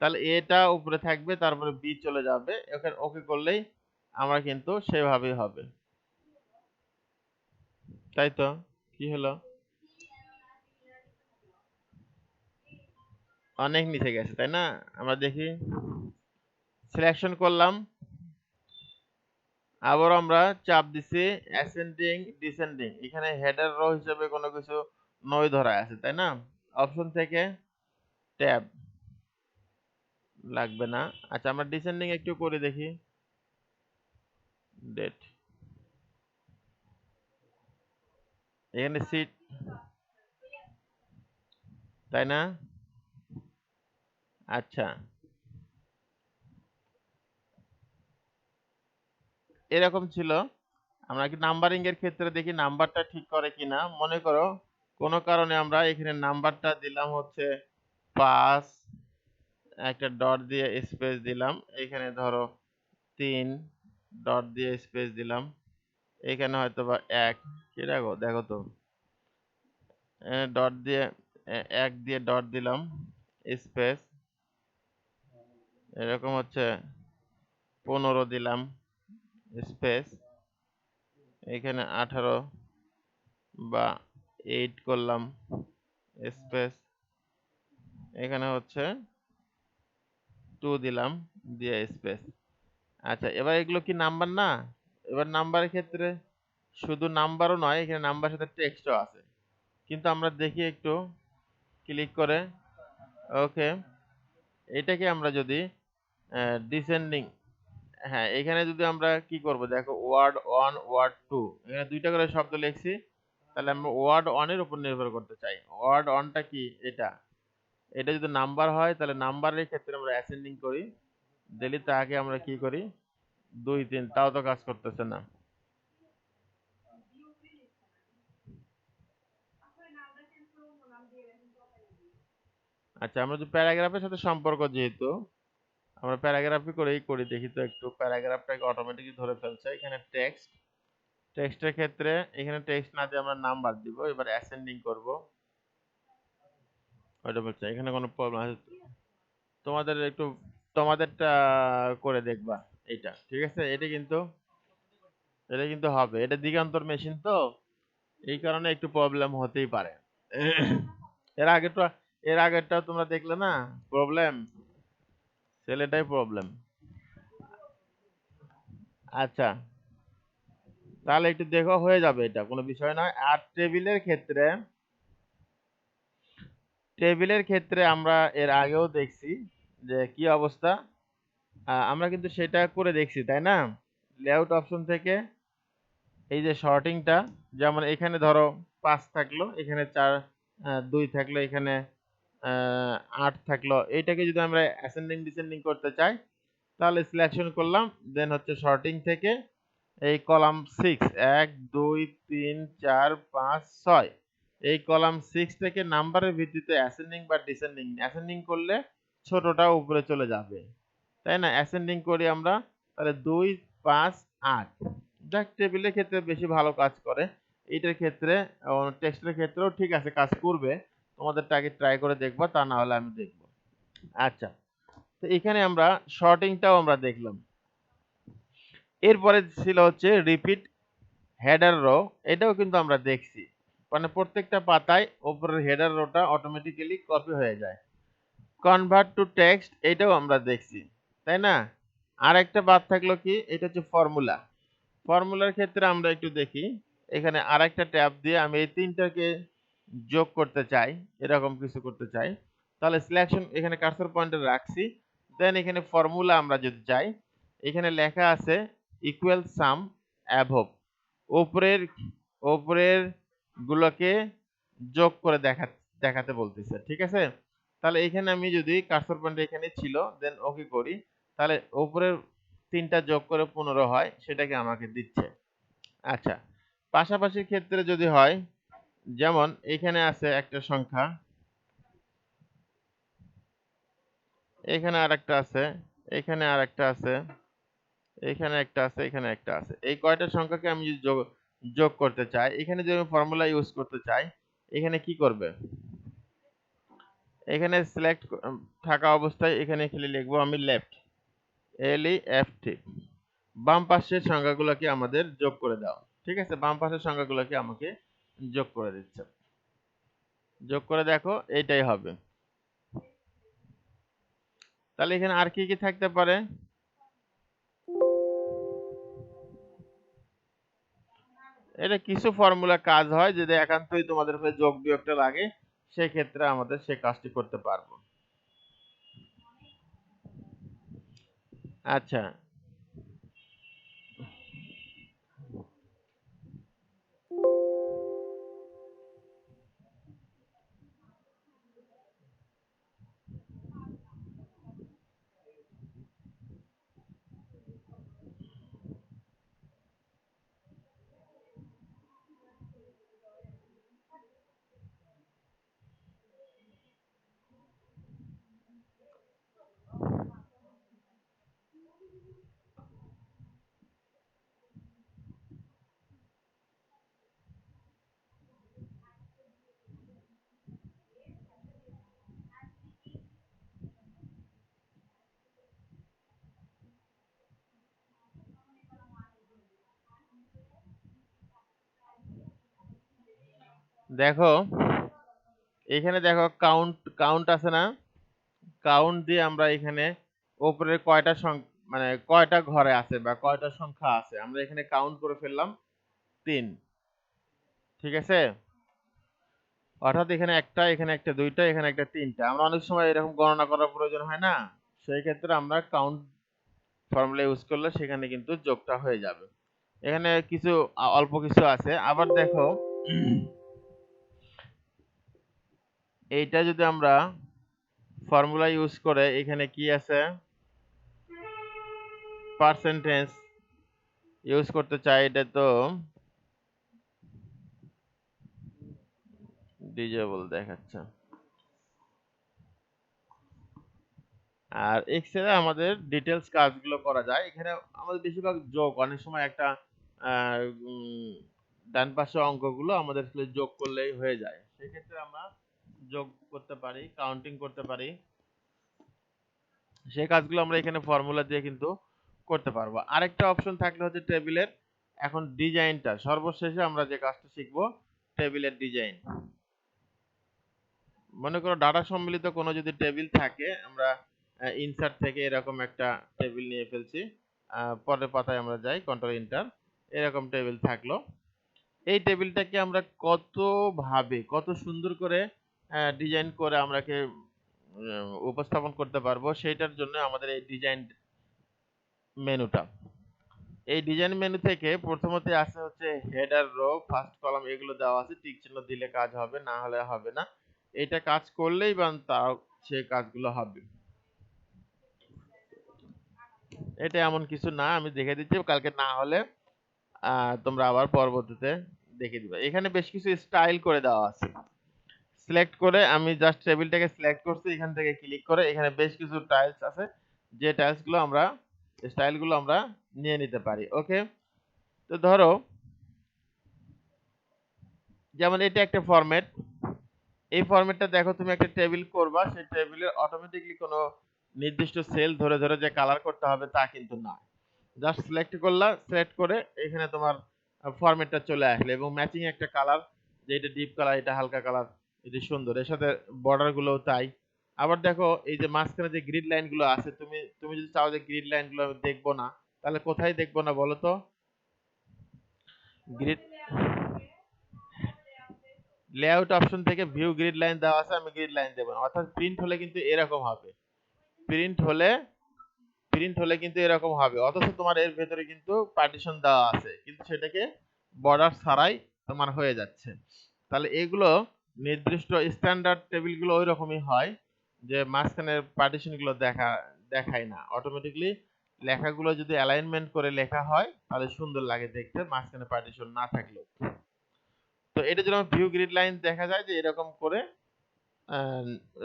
S1: তাহলে এটা উপরে থাকবে, তারপরে বি চলে যাবে, ওখানে ওকে করলেই আমরা কিন্তু সেভাবেই হবে। তাই তো? কি হলো? অনেক নিচে গেছে, তাই না? আমরা দেখি, সিলেকশন করলাম, আবার আমরা চাপ দিছি অ্যাসেন্ডিং ডিসেন্ডিং, এখানে হেডার রো হিসেবে কোনো কিছু নয় ধরা আছে, তাই না? অপশন থেকে ট্যাব লাগবে না। আচ্ছা, আমরা ডিসেন্ডিং একটু করে দেখি, ডেট, এখানে সিট, তাই না? আচ্ছা, এরকম ছিল। আমরা কি নাম্বারিং এর ক্ষেত্রে দেখি নাম্বারটা ঠিক করে কিনা। মনে করো কোনো কারণে আমরা এখানে নাম্বারটা দিলাম হচ্ছে 5, একটা ডট দিয়ে স্পেস দিলাম, এখানে ধরো 3 ডট দিয়ে স্পেস দিলাম, এখানে হয়তো বা 1, কি রাখো দেখো তো, ডট দিয়ে 1 দিয়ে ডট দিলাম স্পেস, এরকম হচ্ছে 15 দিলাম স্পেস, এখানে 18 বা 8 করলাম স্পেস, এখানে হচ্ছে 2 দিলাম দিয়ে স্পেস। আচ্ছা, এবার এগুলো কি নাম্বার না? এবার নাম্বারের ক্ষেত্রে শুধু নাম্বারও নয়, এখানে নাম্বার সাথে টেক্সটও আছে, কিন্তু আমরা দেখি একটু ক্লিক করে। ওকে, এটাকে আমরা যদি ডিসেন্ডিং, হ্যাঁ, এখানে যদি আমরা কি করব দেখো, ওয়ার্ড 1 ওয়ার্ড 2, এখানে দুইটা করে শব্দ লিখছি, তাহলে আমরা ওয়ার্ড 1 এর উপর নির্ভর করতে চাই। ওয়ার্ড 1টা কি? এটা, এটা যদি নাম্বার হয় তাহলে নাম্বারের ক্ষেত্রে আমরা অ্যাসেন্ডিং করি, দিলে তাকে আমরা কি করি 2 3, তাও তো কাজ করতেছে না। আচ্ছা, আমরা যদি প্যারাগ্রাফের সাথে সম্পর্ক, যেহেতু আমরা প্যারাগ্রাফই করেই করি, দেখি তো একটু, প্যারাগ্রাফটাকে অটোমেটিকলি ধরে ফেলছে। এখানে টেক্সট, টেক্সটের ক্ষেত্রে এখানে টেক্সট না দিয়ে আমরা নাম্বার দিব, এবার অ্যাসেন্ডিং করব, ওইটা বলছে। এখানে কোনো প্রবলেম আছে? তোমাদের একটু, তোমাদেরটা করে দেখবা, এইটা ঠিক আছে। এটা কিন্তু হবে, এটা দিগান্তর মেশিন তো, এই কারণে একটু প্রবলেম হতেই পারে। এর আগেরটা, এর আগেরটাও তোমরা দেখলে না প্রবলেম, ছেলেটাই প্রবলেম। আচ্ছা, তাহলে একটু দেখো, হয়ে যাবে, এটা কোনো বিষয় নয়। আর টেবিলের ক্ষেত্রে আমরা এর আগেও দেখছি যে কি অবস্থা, আমরা কিন্তু সেটা করে দেখছি, তাই না? লেআউট অপশন থেকে এই যে শর্টিংটা, যেমন এখানে ধরো 5 থাকলো, এখানে 2 থাকলো, এখানে 8 থাকলো, এইটাকে যদি আমরা অ্যাসেন্ডিং ডিসেন্ডিং করতে চাই তাহলে সিলেকশন করলাম, দেন হচ্ছে শর্টিং থেকে এই কলাম 6 1 2 3 4 5 6, এই কলাম 6 থেকে নাম্বারের ভিত্তিতে অ্যাসেন্ডিং বা ডিসেন্ডিং, অ্যাসেন্ডিং করলে ছোটটা উপরে চলে যাবে, তাই না? অ্যাসেন্ডিং করি আমরা, তাহলে 2 5 8, যাক টেবিলের ক্ষেত্রে বেশি ভালো কাজ করে, এইটার ক্ষেত্রে টেক্সটের ক্ষেত্রেও ঠিক আছে কাজ করবে, তোমাদেরটা আগে ট্রাই করে দেখবো, তা না হলে আমি দেখবো। আচ্ছা, তো এখানে আমরা শর্টিংটাও আমরা দেখলাম। এরপরে ছিল হচ্ছে রিপিট হেডার রো, এটাও কিন্তু আমরা দেখছি, মানে প্রত্যেকটা পাতায় উপরের হেডার রোটা অটোমেটিক্যালি কপি হয়ে যায়। কনভার্ট টু টেক্সট, এটাও আমরা দেখছি, তাই না? আর একটা বাদ থাকলো কি, এটা হচ্ছে ফর্মুলা। ফর্মুলার ক্ষেত্রে আমরা একটু দেখি, এখানে আরেকটা ট্যাব দিয়ে আমি এই তিনটাকে যোগ করতে চাই, এরকম কিছু করতে চাই, তাহলে সিলেকশন এখানে কার্সর পয়েন্টে রাখছি, দেন এখানে ফর্মুলা আমরা যদি যাই, এখানে লেখা আছে ইকুয়াল সাম অ্যাবভ, উপরের উপরের গুলোকে যোগ করে দেখাতে বলতেছে, ঠিক আছে? তাহলে এখানে আমি যদি কার্সর পয়েন্ট এখানে ছিল, দেন ওকে করি, তাহলে উপরের তিনটা যোগ করে 15 হয়, সেটাকে আমাকে দিচ্ছে। আচ্ছা, পাশাপাশি ক্ষেত্রে যদি হয়, যেমন এখানে আছে একটা সংখ্যা, এখানে আরেকটা আছে, এখানে আরেকটা আছে, এখানে একটা আছে, এখানে একটা আছে, এই কয়টা সংখ্যাকে আমি যদি যোগ করতে চাই, এখানে যদি আমি ফর্মুলা ইউজ করতে চাই, এখানে কি করবে, এখানে সিলেক্ট থাকা অবস্থায় এখানে খালি লিখবো আমি লেফট, LEFT, বাম পাশের সংখ্যাগুলোকে আমাদের যোগ করে দাও, ঠিক আছে? বাম পাশের সংখ্যাগুলোকে আমাকে যোগ করে দিচ্ছে, যোগ করে দেখো এইটাই হবে। তাহলে এখানে আর কি কি থাকতে পারে, এটা কিছু ফর্মুলা কাজ হয়, যদি একান্তই তোমাদের কাছে যোগ বিয়োগটা লাগে, সেই ক্ষেত্রে আমাদের সেই কাজটি করতে পারবো। আচ্ছা, দেখো এখানে দেখো কাউন্ট কাউন্ট আছে না, কাউন্ট দিয়ে আমরা এখানে উপরে কয়টা মানে কয়টা ঘরে আছে বা কয়টা সংখ্যা আছে, আমরা এখানে কাউন্ট করে ফেললাম 3, ঠিক আছে? অর্থাৎ এখানে একটা, এখানে একটা, দুইটা, এখানে একটা, তিনটা, আমরা অনেক সময় এরকম গণনা করার প্রয়োজন হয় না, সেই ক্ষেত্রে আমরা কাউন্ট ফর্মুলা ইউজ করলে সেখানে কিন্তু যোগটা হয়ে যাবে। এখানে কিছু অল্প কিছু আছে, আবার দেখো এইটা যদি আমরা ফর্মুলা ইউজ করে, এখানে কি আছে, পার্সেন্টেজ ইউজ করতে চাই, এটা তো ডিজেবল দেখাচ্ছে, আর এক্সেলে আমাদের ডিটেলস কাজগুলো করা যায়, এখানে আমাদের বেশিরভাগ যোগ, অনেক সময় একটা আহ, উম, ডান পাশে অঙ্কগুলো আমাদের আসলে যোগ করলেই হয়ে যায়, সেক্ষেত্রে আমরা যোগ করতে পারি, কাউন্টিং করতে পারি, সেই কাজগুলো আমরা এখানে ফর্মুলা দিয়ে কিন্তু করতে পারবো। আরেকটা অপশন থাকলে হচ্ছে টেবিলের এখন ডিজাইনটা, সর্বশেষে আমরা যে কাজটা শিখবো, টেবিলের ডিজাইন। মনে করো ডাটা সম্মিলিত কোনো যদি টেবিল থাকে, আমরা ইনসার্ট থেকে এরকম একটা টেবিল নিয়ে ফেলছি, পরের পাতায় আমরা যাই, কন্ট্রোল এন্টার, এরকম টেবিল থাকলো, এই টেবিলটাকে আমরা কত সুন্দর করে ডিজাইন করে আমরাকে উপস্থাপন করতে পারবো, সেইটার জন্য আমাদের এই ডিজাইন মেনুটা। এই ডিজাইন মেনু থেকে প্রথমত আছে হচ্ছে হেডার, রো, ফার্স্ট কলাম, এগুলো দেওয়া আছে। টিক চিহ্ন দিলে কাজ হবে, না হলে হবে না। এটা কাজ করলেই বা তাও সেই কাজগুলো হবে। এটা এমন কিছু না, আমি দেখে দিচ্ছি, কালকে না হলে তোমরা আবার পরবর্তীতে দেখে দিবে। এখানে বেশ কিছু স্টাইল করে দেওয়া আছে। সিলেক্ট করে আমি জাস্ট টেবিলটাকে সিলেক্ট করছি, এখান থেকে ক্লিক করে এখানে বেশ কিছু টাইলস আছে, যে টাইলসগুলো আমরা স্টাইলগুলো আমরা নিয়ে নিতে পারি। ওকে, তো ধরো যেমন এটা একটা ফরম্যাট। এই ফরম্যাটটা দেখো, তুমি একটা টেবিল করবা, সেই টেবিলের অটোমেটিকলি কোনো নির্দিষ্ট সেল ধরে ধরে যে কালার করতে হবে তা কিন্তু না। জাস্ট সিলেক্ট করলা, সিলেক্ট করে এখানে তোমার ফরম্যাটটা চলে আসলে এবং ম্যাচিং একটা কালার, যে এটা ডিপ কালার, এটা হালকা কালার, এটা সুন্দর। এর সাথে বর্ডার গুলোও তাই। আবার দেখো এই যে মাঝখানে যে গ্রিড লাইন গুলো আছে, তুমি তুমি যদি চাও যে গ্রিড লাইন গুলো আমি দেখবো না, তাহলে কোথায় দেখবো না বলো তো? গ্রিড লেআউট অপশন থেকে ভিউ গ্রিড লাইন দেওয়া আছে, আমি গ্রিড লাইন দেবো না। অর্থাৎ প্রিন্ট হলে কিন্তু এরকম হবে, প্রিন্ট হলে কিন্তু এরকম হবে। অথচ তোমার এর ভেতরে কিন্তু পার্টিশন দেওয়া আছে, কিন্তু সেটাকে বর্ডার ছাড়াই তোমার হয়ে যাচ্ছে। তাহলে এগুলো নির্দিষ্ট স্ট্যান্ডার্ড টেবিলগুলো ওই রকমই হয়, যে মাঝখানের পার্টিশন গুলো দেখায় না। অটোমেটিকলি লেখাগুলো যদি অ্যালাইনমেন্ট করে লেখা হয় তাহলে সুন্দর লাগে দেখতে, মাঝখানে পার্টিশন না থাকলেও। তো এটা যেরকম ভিউ গ্রিড লাইন দেখা যায় যে এরকম করে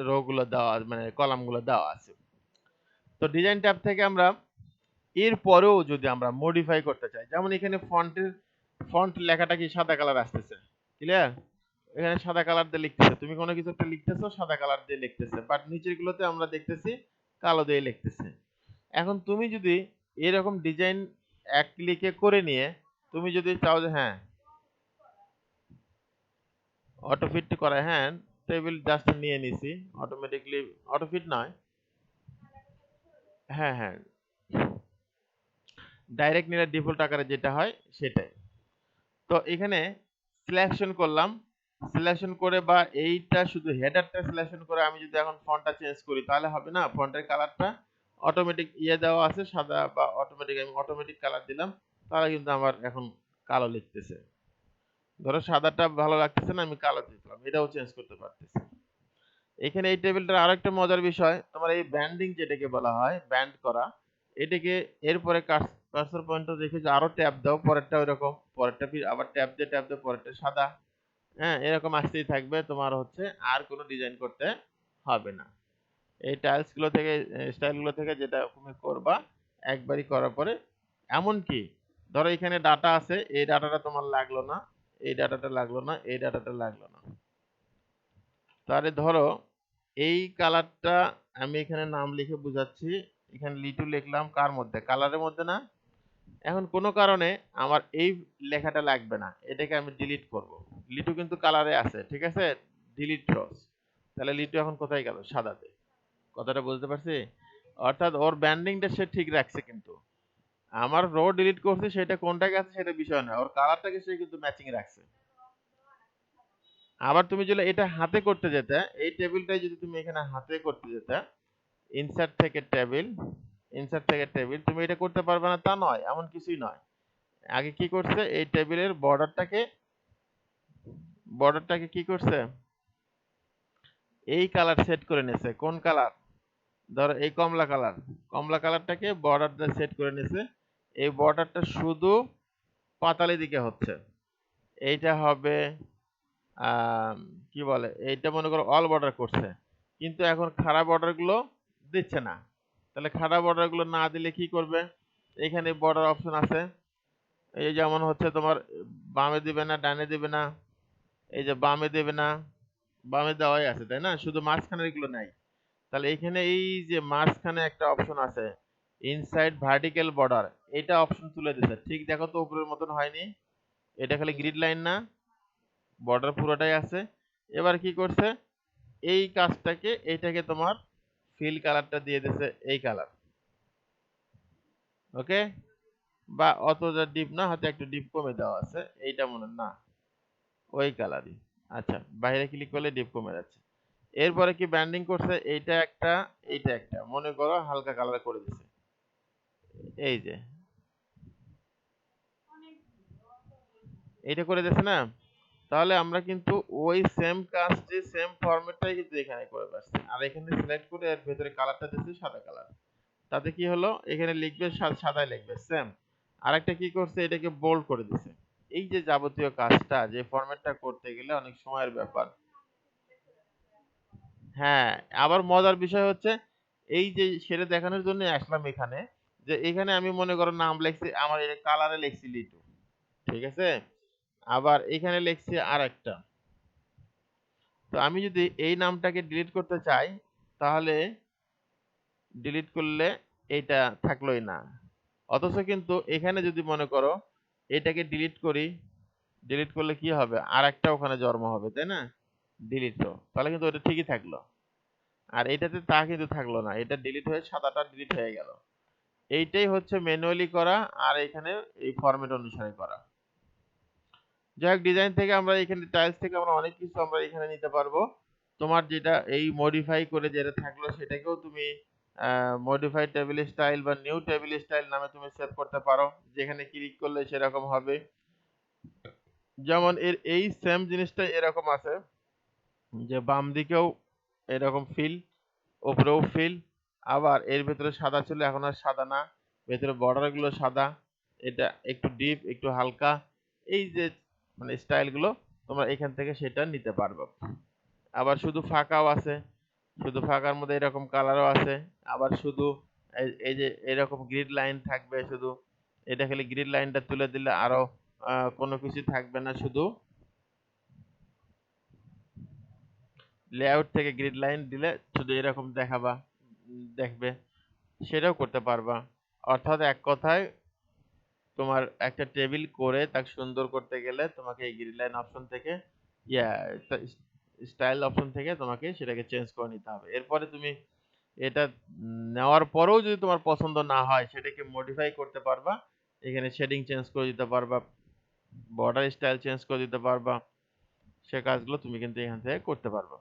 S1: রো গুলো দেওয়া, মানে কলাম গুলো দেওয়া আছে। তো ডিজাইন ট্যাব থেকে আমরা এর পরেও যদি আমরা মডিফাই করতে চাই, যেমন এখানে ফন্ট লেখাটা কি সাদা কালার আসতেছে, ক্লিয়ার? এখানে সাদা কালার দিয়ে লিখতেছে, তুমি কোনো কিছু একটা লিখতেছো সাদা কালার দিয়ে লিখতেছে, বাট নিচের গুলোতে আমরা দেখতেছি কালো দিয়ে লিখতেছে। এখন তুমি যদি এরকম ডিজাইন এক ক্লিকে করে নিয়ে তুমি যদি চাও যে হ্যাঁ অটো ফিট করে, হ্যাঁ টেবিল জাস্ট নিয়ে নিছি অটোমেটিকলি, অটো ফিট নয়, হ্যাঁ হ্যাঁ ডাইরেক্ট নিলে ডিফল্ট আকারে যেটা হয় সেটাই। তো এখানে সিলেকশন করলাম, সিলেকশন করে বা এইটা শুধু হেডারটা সিলেকশন করে আমি যদি এখন ফন্টটা চেঞ্জ করি তাহলে হবে না। ফন্টের কালারটা অটোমেটিক দেওয়া আছে সাদা, বা অটোমেটিক, আমি অটোমেটিক কালার দিলাম, তাহলে কিন্তু আমার এখন কালো লিখতেছে। ধরো সাদাটা ভালো লাগতেছে না, আমি কালো দিলাম, এটাও চেঞ্জ করতে পারতেছি। এখানে এই টেবিলটার আরেকটা মজার বিষয়, তোমার এই ব্যান্ডিং যেটাকে বলা হয়, ব্যান্ড করা, এটাকে এরপরে কার্সর পয়েন্টার রেখে যে আরো ট্যাব দাও, পরেরটা ওইরকম, পরেরটা আবার ট্যাব দিয়ে পরেরটা সাদা, হ্যাঁ এরকম আসতেই থাকবে, তোমার হচ্ছে আর কোনো ডিজাইন করতে হবে না। এই টাইলস গুলো থেকে, স্টাইল গুলো থেকে যেটা তুমি করবা একবারই করার পরে, এমনকি ধরো এখানে ডাটা আছে, এই ডাটাটা তোমার লাগলো না, এই ডাটাটা লাগলো না, এই ডাটাটা লাগলো না, তাহলে ধরো এই কালারটা আমি এখানে নাম লিখে বুঝাচ্ছি, এখানে লিটু লিখলাম, কার মধ্যে, কালারের মধ্যে না। এখন কোনো কারণে আমার এই লেখাটা লাগবে না, এটাকে আমি ডিলিট করব। লিটু কিন্তু কালারে আছে, ঠিক আছে, ডিলিট ক্রস, তাহলে লিটু এখন কোথায় গেল? সাদাতে। কথাটা বুঝতে পারছি? অর্থাৎ ওর ব্যান্ডিংটা সে ঠিক রাখছে, কিন্তু আমার রো ডিলিট করছে, সেটা কোনটা গেছে সেটা বিষয় না, ওর কালারটাকে সে কিন্তু ম্যাচিং রাখছে। আবার তুমি যদি এটা হাতে করতে যেতে, এই টেবিলটাই যদি তুমি এখানে হাতে করতে যেতে, ইনসার্ট থেকে টেবিল, ইনসার্ট থেকে টেবিল, তুমি এটা করতে পারবে না তা নয়, এমন কিছুই নয়। আগে কি করছে, এই টেবিলের বর্ডারটাকে কি করছে, এই কালার সেট করে নিয়েছে। কোন কালার? ধরো এই কমলা কালার, কমলা কালারটাকে বর্ডারটা সেট করে নিয়েছে। এই বর্ডারটা শুধু পাতালি দিকে হচ্ছে, এইটা হবে কি বলে, এইটা মনে করো অল বর্ডার করছে, কিন্তু এখন খাড়া বর্ডার গুলো দিচ্ছে না। তাহলে খাড়া বর্ডার গুলো না দিলে কি করবে? এখানে বর্ডার অপশন আছে, এই যেমন হচ্ছে তোমার বামে দিবে না, ডানে দিবে না, এই যে বামে দেবে না, বামে দেওয়াই আছে তাই না, শুধু মাঝখানের গুলো নাই। তাহলে এখানে এই যে মাঝখানে একটা অপশন আছে ইনসাইড ভার্টিক্যাল বর্ডার, এটা অপশন তুলে দিছে। ঠিক দেখো তো উপরের মতন হয়নি, এটা খালি গ্রিড লাইন না, বর্ডার পুরোটাই আছে। এবার কি করছে, এই কাজটাকে, এইটাকে তোমার ফিল কালারটা দিয়ে দিছে এই কালার। ওকে, বা অতটা ডিপ না, হয়তো একটু ডিপ কমে দেওয়া আছে, এইটা মনে না, ওই কালারই। আচ্ছা, বাইরে ক্লিক করলে ডিপ কমে যাচ্ছে। এরপরে কি ব্যান্ডিং করছে, এইটা একটা, এইটা একটা, মনে করো হালকা কালার করে দিছে, এই যে এটা করে দিয়েছে না, তাহলে আমরা কিন্তু ওই সেম কাজটি সেম ফরম্যাটটাই কিন্তু এখানে করে পাচ্ছি। আর এখানে সিলেক্ট করে এর ভেতরে কালারটা দিচ্ছি সাদা কালার, তাতে কি হলো এখানে লিখবে সাদায় লিখবে সেম। আরেকটা কি করছে, এটাকে বোল্ড করে দিছে। এই যে যাবতীয় কাজটা যে ফরম্যাটটা করতে গেলে অনেক সময়ের ব্যাপার। হ্যাঁ, আবার মজার বিষয় হচ্ছে এই যে সেটা দেখানোর জন্য আসলাম এখানে, যে এখানে আমি মনে করো নাম লিখছি আমার এই কালারে লিখছি লিটু, ঠিক আছে, আবার এখানে লিখছি আরেকটা। তো আমি যদি এই নামটাকে ডিলিট করতে চাই, তাহলে ডিলিট করলে এইটা থাকলোই না। অথচ কিন্তু এখানে যদি মনে করো এটাকে ডিলিট করি, ডিলিট করলে কি হবে, আরেকটা ওখানে জন্ম হবে, তাই না, ডিলিট, তো তাহলে কিন্তু ওটা ঠিকই থাকলো। আর এটাতে তা কিন্তু থাকলো না, এটা ডিলিট হয়ে সাদাটা ডিলিট হয়ে গেল। এইটাই হচ্ছে ম্যানুয়ালি করা, আর এখানে এই ফরম্যাট অনুসারে করা। যাই হোক, ডিজাইন থেকে আমরা এখানে টাইলস থেকে আমরা অনেক কিছু আমরা এখানে নিতে পারবো। তোমার যেটা এই মডিফাই করে যেটা থাকলো সেটাকেও তুমি মডিফাই টেবিল স্টাইল বা নিউ টেবিল স্টাইল নামে তুমি সেভ করতে পারো, যেখানে ক্লিক করলে সেরকম হবে। যেমন এর এই সেম জিনিসটা এরকম আছে যে বাম দিকেও এরকম ফিল, উপরেও ফিল, আবার এর ভেতরে সাদা ছিল এখন আর সাদা না, ভেতরে বর্ডার গুলো সাদা, এটা একটু ডিপ একটু হালকা, এই যে মানে স্টাইল গুলো তোমরা এখান থেকে সেটা নিতে পারবে। আবার শুধু ফাঁকাও আছে, শুধু ফাঁকার মধ্যে এরকম কালারও আছে, আবার শুধু এই যে এরকম গ্রিড লাইন থাকবে, শুধু এটা খালি গ্রিড লাইনটা তুলে দিলে আরো কোনো কিছু থাকবে না, শুধু লেআউট থেকে গ্রিড লাইন দিলে শুধু এরকম দেখবে, সেটাও করতে পারবা। অর্থাৎ এক কথায় তোমার একটা টেবিল করে তাকে সুন্দর করতে গেলে তোমাকে এই গ্রিড লাইন অপশন থেকে ইয়া স্টাইল অপশন থেকে তোমাকে সেটাকে চেঞ্জ করে নিতে হবে। এরপরে তুমি এটা নেওয়ার পরেও যদি তোমার পছন্দ না হয় সেটাকে মডিফাই করতে পারবা, এখানে শেডিং চেঞ্জ করে দিতে পারবা, বর্ডার স্টাইল চেঞ্জ করে দিতে পারবা, সে কাজগুলো তুমি কিন্তু এখান থেকে করতে পারবা।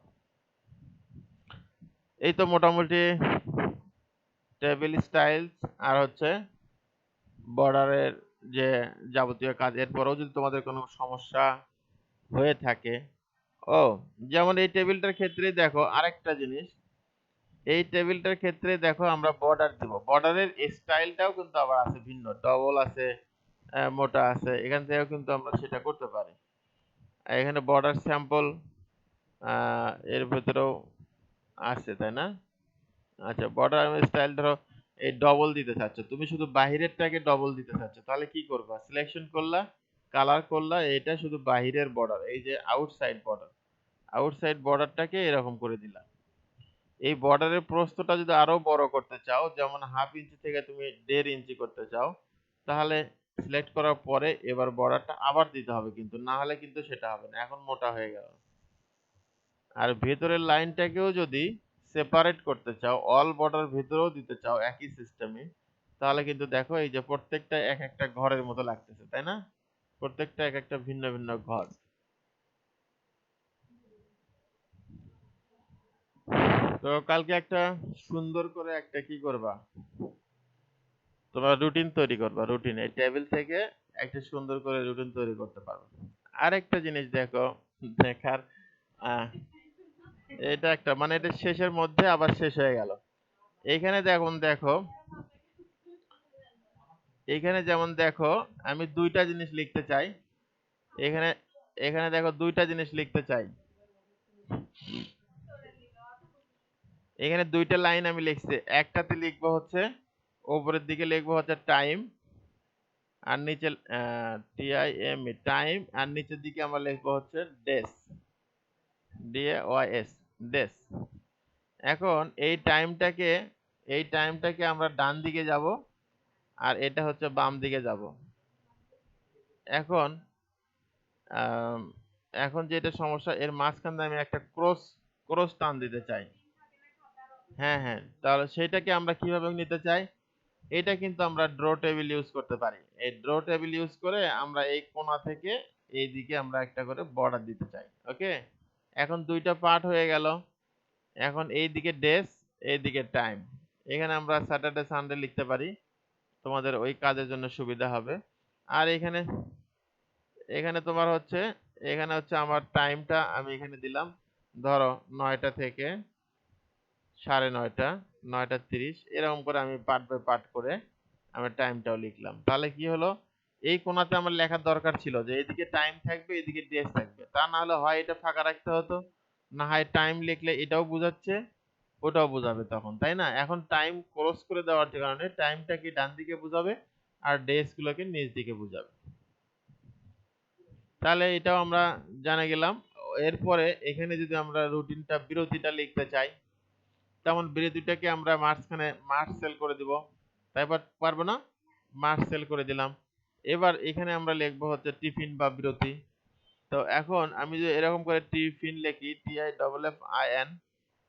S1: এই তো মোটামুটি টেবিল স্টাইল আর হচ্ছে বর্ডারের যে যাবতীয় কাজ। এরপরেও যদি তোমাদের কোনো সমস্যা হয়ে থাকে, ও যেমন এই টেবিলটার ক্ষেত্রে দেখো আরেকটা জিনিস, এই টেবিলটার ক্ষেত্রে দেখো আমরা বর্ডার দিব, বর্ডারের স্টাইলটাও কিন্তু আবার আছে ভিন্ন, ডবল আছে, মোটা আছে, এখান থেকেও কিন্তু আমরা সেটা করতে পারি। এখানে বর্ডার স্যাম্পল এর ভেতরেও আছে, তাই না? আচ্ছা, বর্ডার স্টাইল ধরো এই ডবল দিতে চাচ্ছ, তুমি শুধু বাহিরেরটাকে ডবল দিতে চাচ্ছ, তাহলে কি করবা, সিলেকশন করলা, কালার করলা, এটা শুধু বাহিরের বর্ডার, এই যে আউটসাইড বর্ডার, আউটসাইড বর্ডারটাকে এরকম করে দিলা। এই বর্ডারের প্রস্থটা যদি আরো বড় করতে চাও, যেমন 1/2 ইঞ্চি থেকে তুমি 1.5 ইঞ্চি করতে চাও, তাহলে সিলেক্ট করার পরে এবার বর্ডারটা আবার দিতে হবে, কিন্তু না হলে কিন্তু সেটা হবে না, এখন মোটা হয়ে গেল। আর ভেতরের লাইনটাকেও যদি সেপারেট করতে চাও, অল বর্ডার ভেতরেও দিতে চাও একই সিস্টেমে, তাহলে কিন্তু দেখো এই যে প্রত্যেকটা এক একটা ঘরের মতো লাগতেছে, তাই না, প্রত্যেকটা এক একটা ভিন্ন ভিন্ন ঘর। তো কালকে একটা সুন্দর করে একটা কি করবা, তোমরা রুটিন তৈরি করবা, রুটিন এই টেবিল থেকে একটা সুন্দর করে রুটিন তৈরি করতে পারবে। আরেকটা জিনিস দেখো, দেখার আহ, এটা একটা মানে এটা শেষের মধ্যে আবার শেষ হয়ে গেল। এইখানে যেমন দেখো আমি দুইটা জিনিস লিখতে চাই, এখানে এখানে দেখো দুইটা জিনিস লিখতে চাই, এখানে দুইটা লাইন আমি লিখছি, একটাতে লিখবো হচ্ছে উপরের দিকে লিখবো হচ্ছে টাইম, আর নিচে TIM টাইম, আর নিচের দিকে আমরা লিখবো হচ্ছে ডেস, DAYS ডেস। এখন এই টাইমটাকে আমরা ডান দিকে যাব, আর এটা হচ্ছে বাম দিকে যাব। এখন আম, এখন যেটা সমস্যা, এর মাঝখানে আমি একটা ক্রস ক্রস টান দিতে চাই। হ্যাঁ হ্যাঁ, তাহলে সেটাকে আমরা কিভাবে নিতে চাই, এটা কিন্তু আমরা ড্র টেবিল ইউজ করতে পারি। এই ড্র টেবিল ইউজ করে আমরা এই কোণা থেকে এই দিকে আমরা একটা করে বর্ডার দিতে চাই। ওকে, এখন দুইটা পার্ট হয়ে গেল। এখন এই দিকে ডেস, এই দিকে টাইম, এখানে আমরা স্যাটারডে সানডে লিখতে পারি, তোমাদের ওই কাজের জন্য সুবিধা হবে। আর এখানে এখানে তোমার হচ্ছে এখানে হচ্ছে আমার টাইমটা আমি এখানে দিলাম ধরো 9টা থেকে 9:30, 9:30 এরকম করে আমি পার্ট বাই পার্ট করে আমি টাইমটাও লিখলাম। তাহলে কি হলো, এই কোণাতে আমার লেখার দরকার ছিল যে এদিকে টাইম থাকবে এদিকে ডেজ থাকবে, তা না হলে হয় এটা ফাঁকা রাখতে হতো, না হয় টাইম লিখলে এটাও বোঝাচ্ছে ওটাও বোঝাবে তখন, তাই না? এখন টাইম ক্রস করে দেওয়ার কারণে টাইমটা কি ডান দিকে বোঝাবে আর ডেজ গুলোকে নিচ দিকে বোঝাবে। তাহলে এটাও আমরা জানা গেলাম। এরপরে এখানে যদি আমরা রুটিনটা বিরতিটা লিখতে চাই, তেমন বিরতিটাকে আমরা মাঝখানে মার্ক সেল করে দিব, তারপর পারবো না, মার্ক সেল করে দিলাম। এবার এখানে আমরা লিখবো হচ্ছে টিফিন বা বিরতি। তো এখন আমি যে এরকম করে টিফিন লিখি, TIFFIN,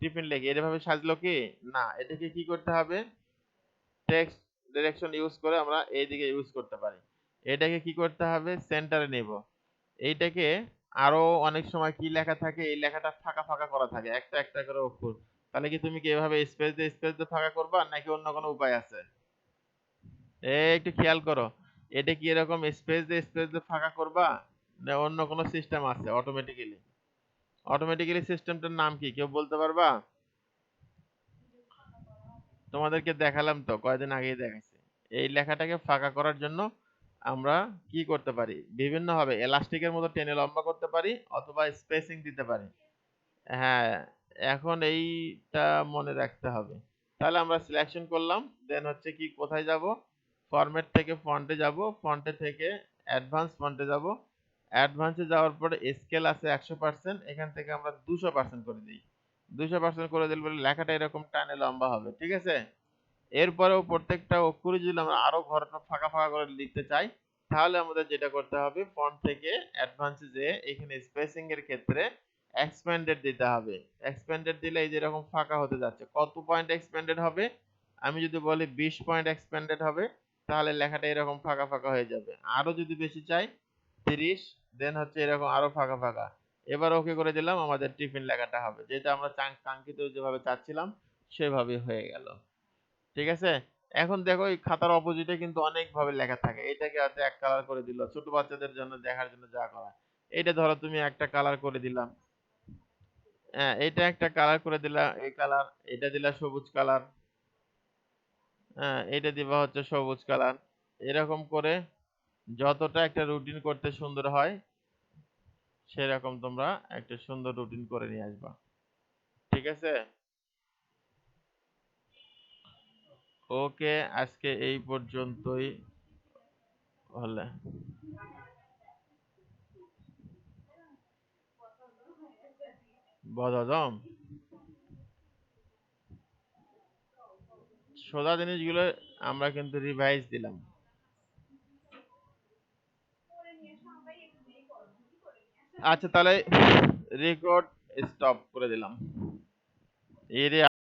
S1: টিফিন লিখি, এভাবে সাজলো কি না, এটাকে কি করতে হবে, টেক্সট ডিরেকশন ইউজ করে আমরা এইদিকে ইউজ করতে পারি। এটাকে কি করতে হবে, সেন্টারে নেব। এইটাকে আরো অনেক সময় কি লেখা থাকে, এই লেখাটা ফাঁকা ফাঁকা করা থাকে একটা একটা করে অক্ষর। তাহলে কি তুমি কি এভাবে স্পেস দিয়ে ফাঁকা করবা নাকি অন্য কোনো উপায় আছে? একটু খেয়াল করো, এটা কি এরকম স্পেস দিয়ে ফাঁকা করবা না অন্য কোনো সিস্টেম আছে অটোমেটিক্যালি? অটোমেটিক্যালি সিস্টেমটার নাম কি কেউ বলতে পারবা? তোমাদেরকে দেখালাম তো, কয়েকদিন আগেই দেখাইছি। এই লেখাটাকে ফাঁকা করার জন্য আমরা কি করতে পারি, বিভিন্ন ভাবে এলাস্টিকের মতো টেনে লম্বা করতে পারি অথবা স্পেসিং দিতে পারি। হ্যাঁ, এখন এইটা মনে রাখতে হবে। তাহলে আমরা সিলেকশন করলাম, দেন হচ্ছে কি কোথায় যাব, ফরম্যাট থেকে ফন্টে যাব, ফন্টে থেকে অ্যাডভান্স ফন্টে যাব, অ্যাডভান্সে যাওয়ার পরে স্কেল আছে 100%, এখান থেকে আমরা 200% করে দিই। 200% করে দিলে বলে লেখাটা এরকম টানে লম্বা হবে, ঠিক আছে? এরপরেও প্রত্যেকটা অক্ষরে যদি আমরা আরো ঘরটা ফাঁকা ফাঁকা করে লিখতে চাই, তাহলে আমাদের যেটা করতে হবে, ফন্ট থেকে অ্যাডভান্সে যে এখানে স্পেসিং এর ক্ষেত্রে এক্সপ্যান্ডেড দিতে হবে। এক্সপ্যান্ডেড দিলে এই যে এরকম ফাঁকা হতে যাচ্ছে, কত পয়েন্ট এক্সপ্যান্ডেড হবে, আমি যদি বলি 20 পয়েন্ট এক্সপ্যান্ডেড হবে, তাহলে লেখাটা এরকম ফাঁকা ফাঁকা হয়ে যাবে। আরো যদি বেশি চাই 30, দেন হচ্ছে এরকম আরো ফাঁকা ফাঁকা। এবার ওকে করে দিলাম, আমাদের টিফিন লেখাটা হবে, যেটা আমরা কাঙ্ক্ষিত যেভাবে চাচ্ছিলাম সেভাবেই হয়ে গেল। ঠিক আছে? এখন দেখো এই খাতার অপোজিটে কিন্তু অনেক ভাবে লেখা থাকে, এটাকে হয়তো এক কালার করে দিল ছোট বাচ্চাদের জন্য দেখার জন্য যা করা। এটা ধরো তুমি একটা কালার করে দিলাম, হ্যাঁ এটা একটা কালার করে দিলা, এই কালার, এটা দিলা সবুজ কালার, হ্যাঁ এটা দিবা হচ্ছে সবুজ কালার। এরকম করে যতটা একটা রুটিন করতে সুন্দর হয় সেরকম তোমরা একটা সুন্দর রুটিন করে নিয়ে আসবা। ঠিক আছে? ওকে, আজকে এই পর্যন্তই হলে। বদহজম সোজা জিনিসগুলো আমরা কিন্তু রিভাইজ দিলাম। আচ্ছা তাহলে রেকর্ড স্টপ করে দিলাম। এর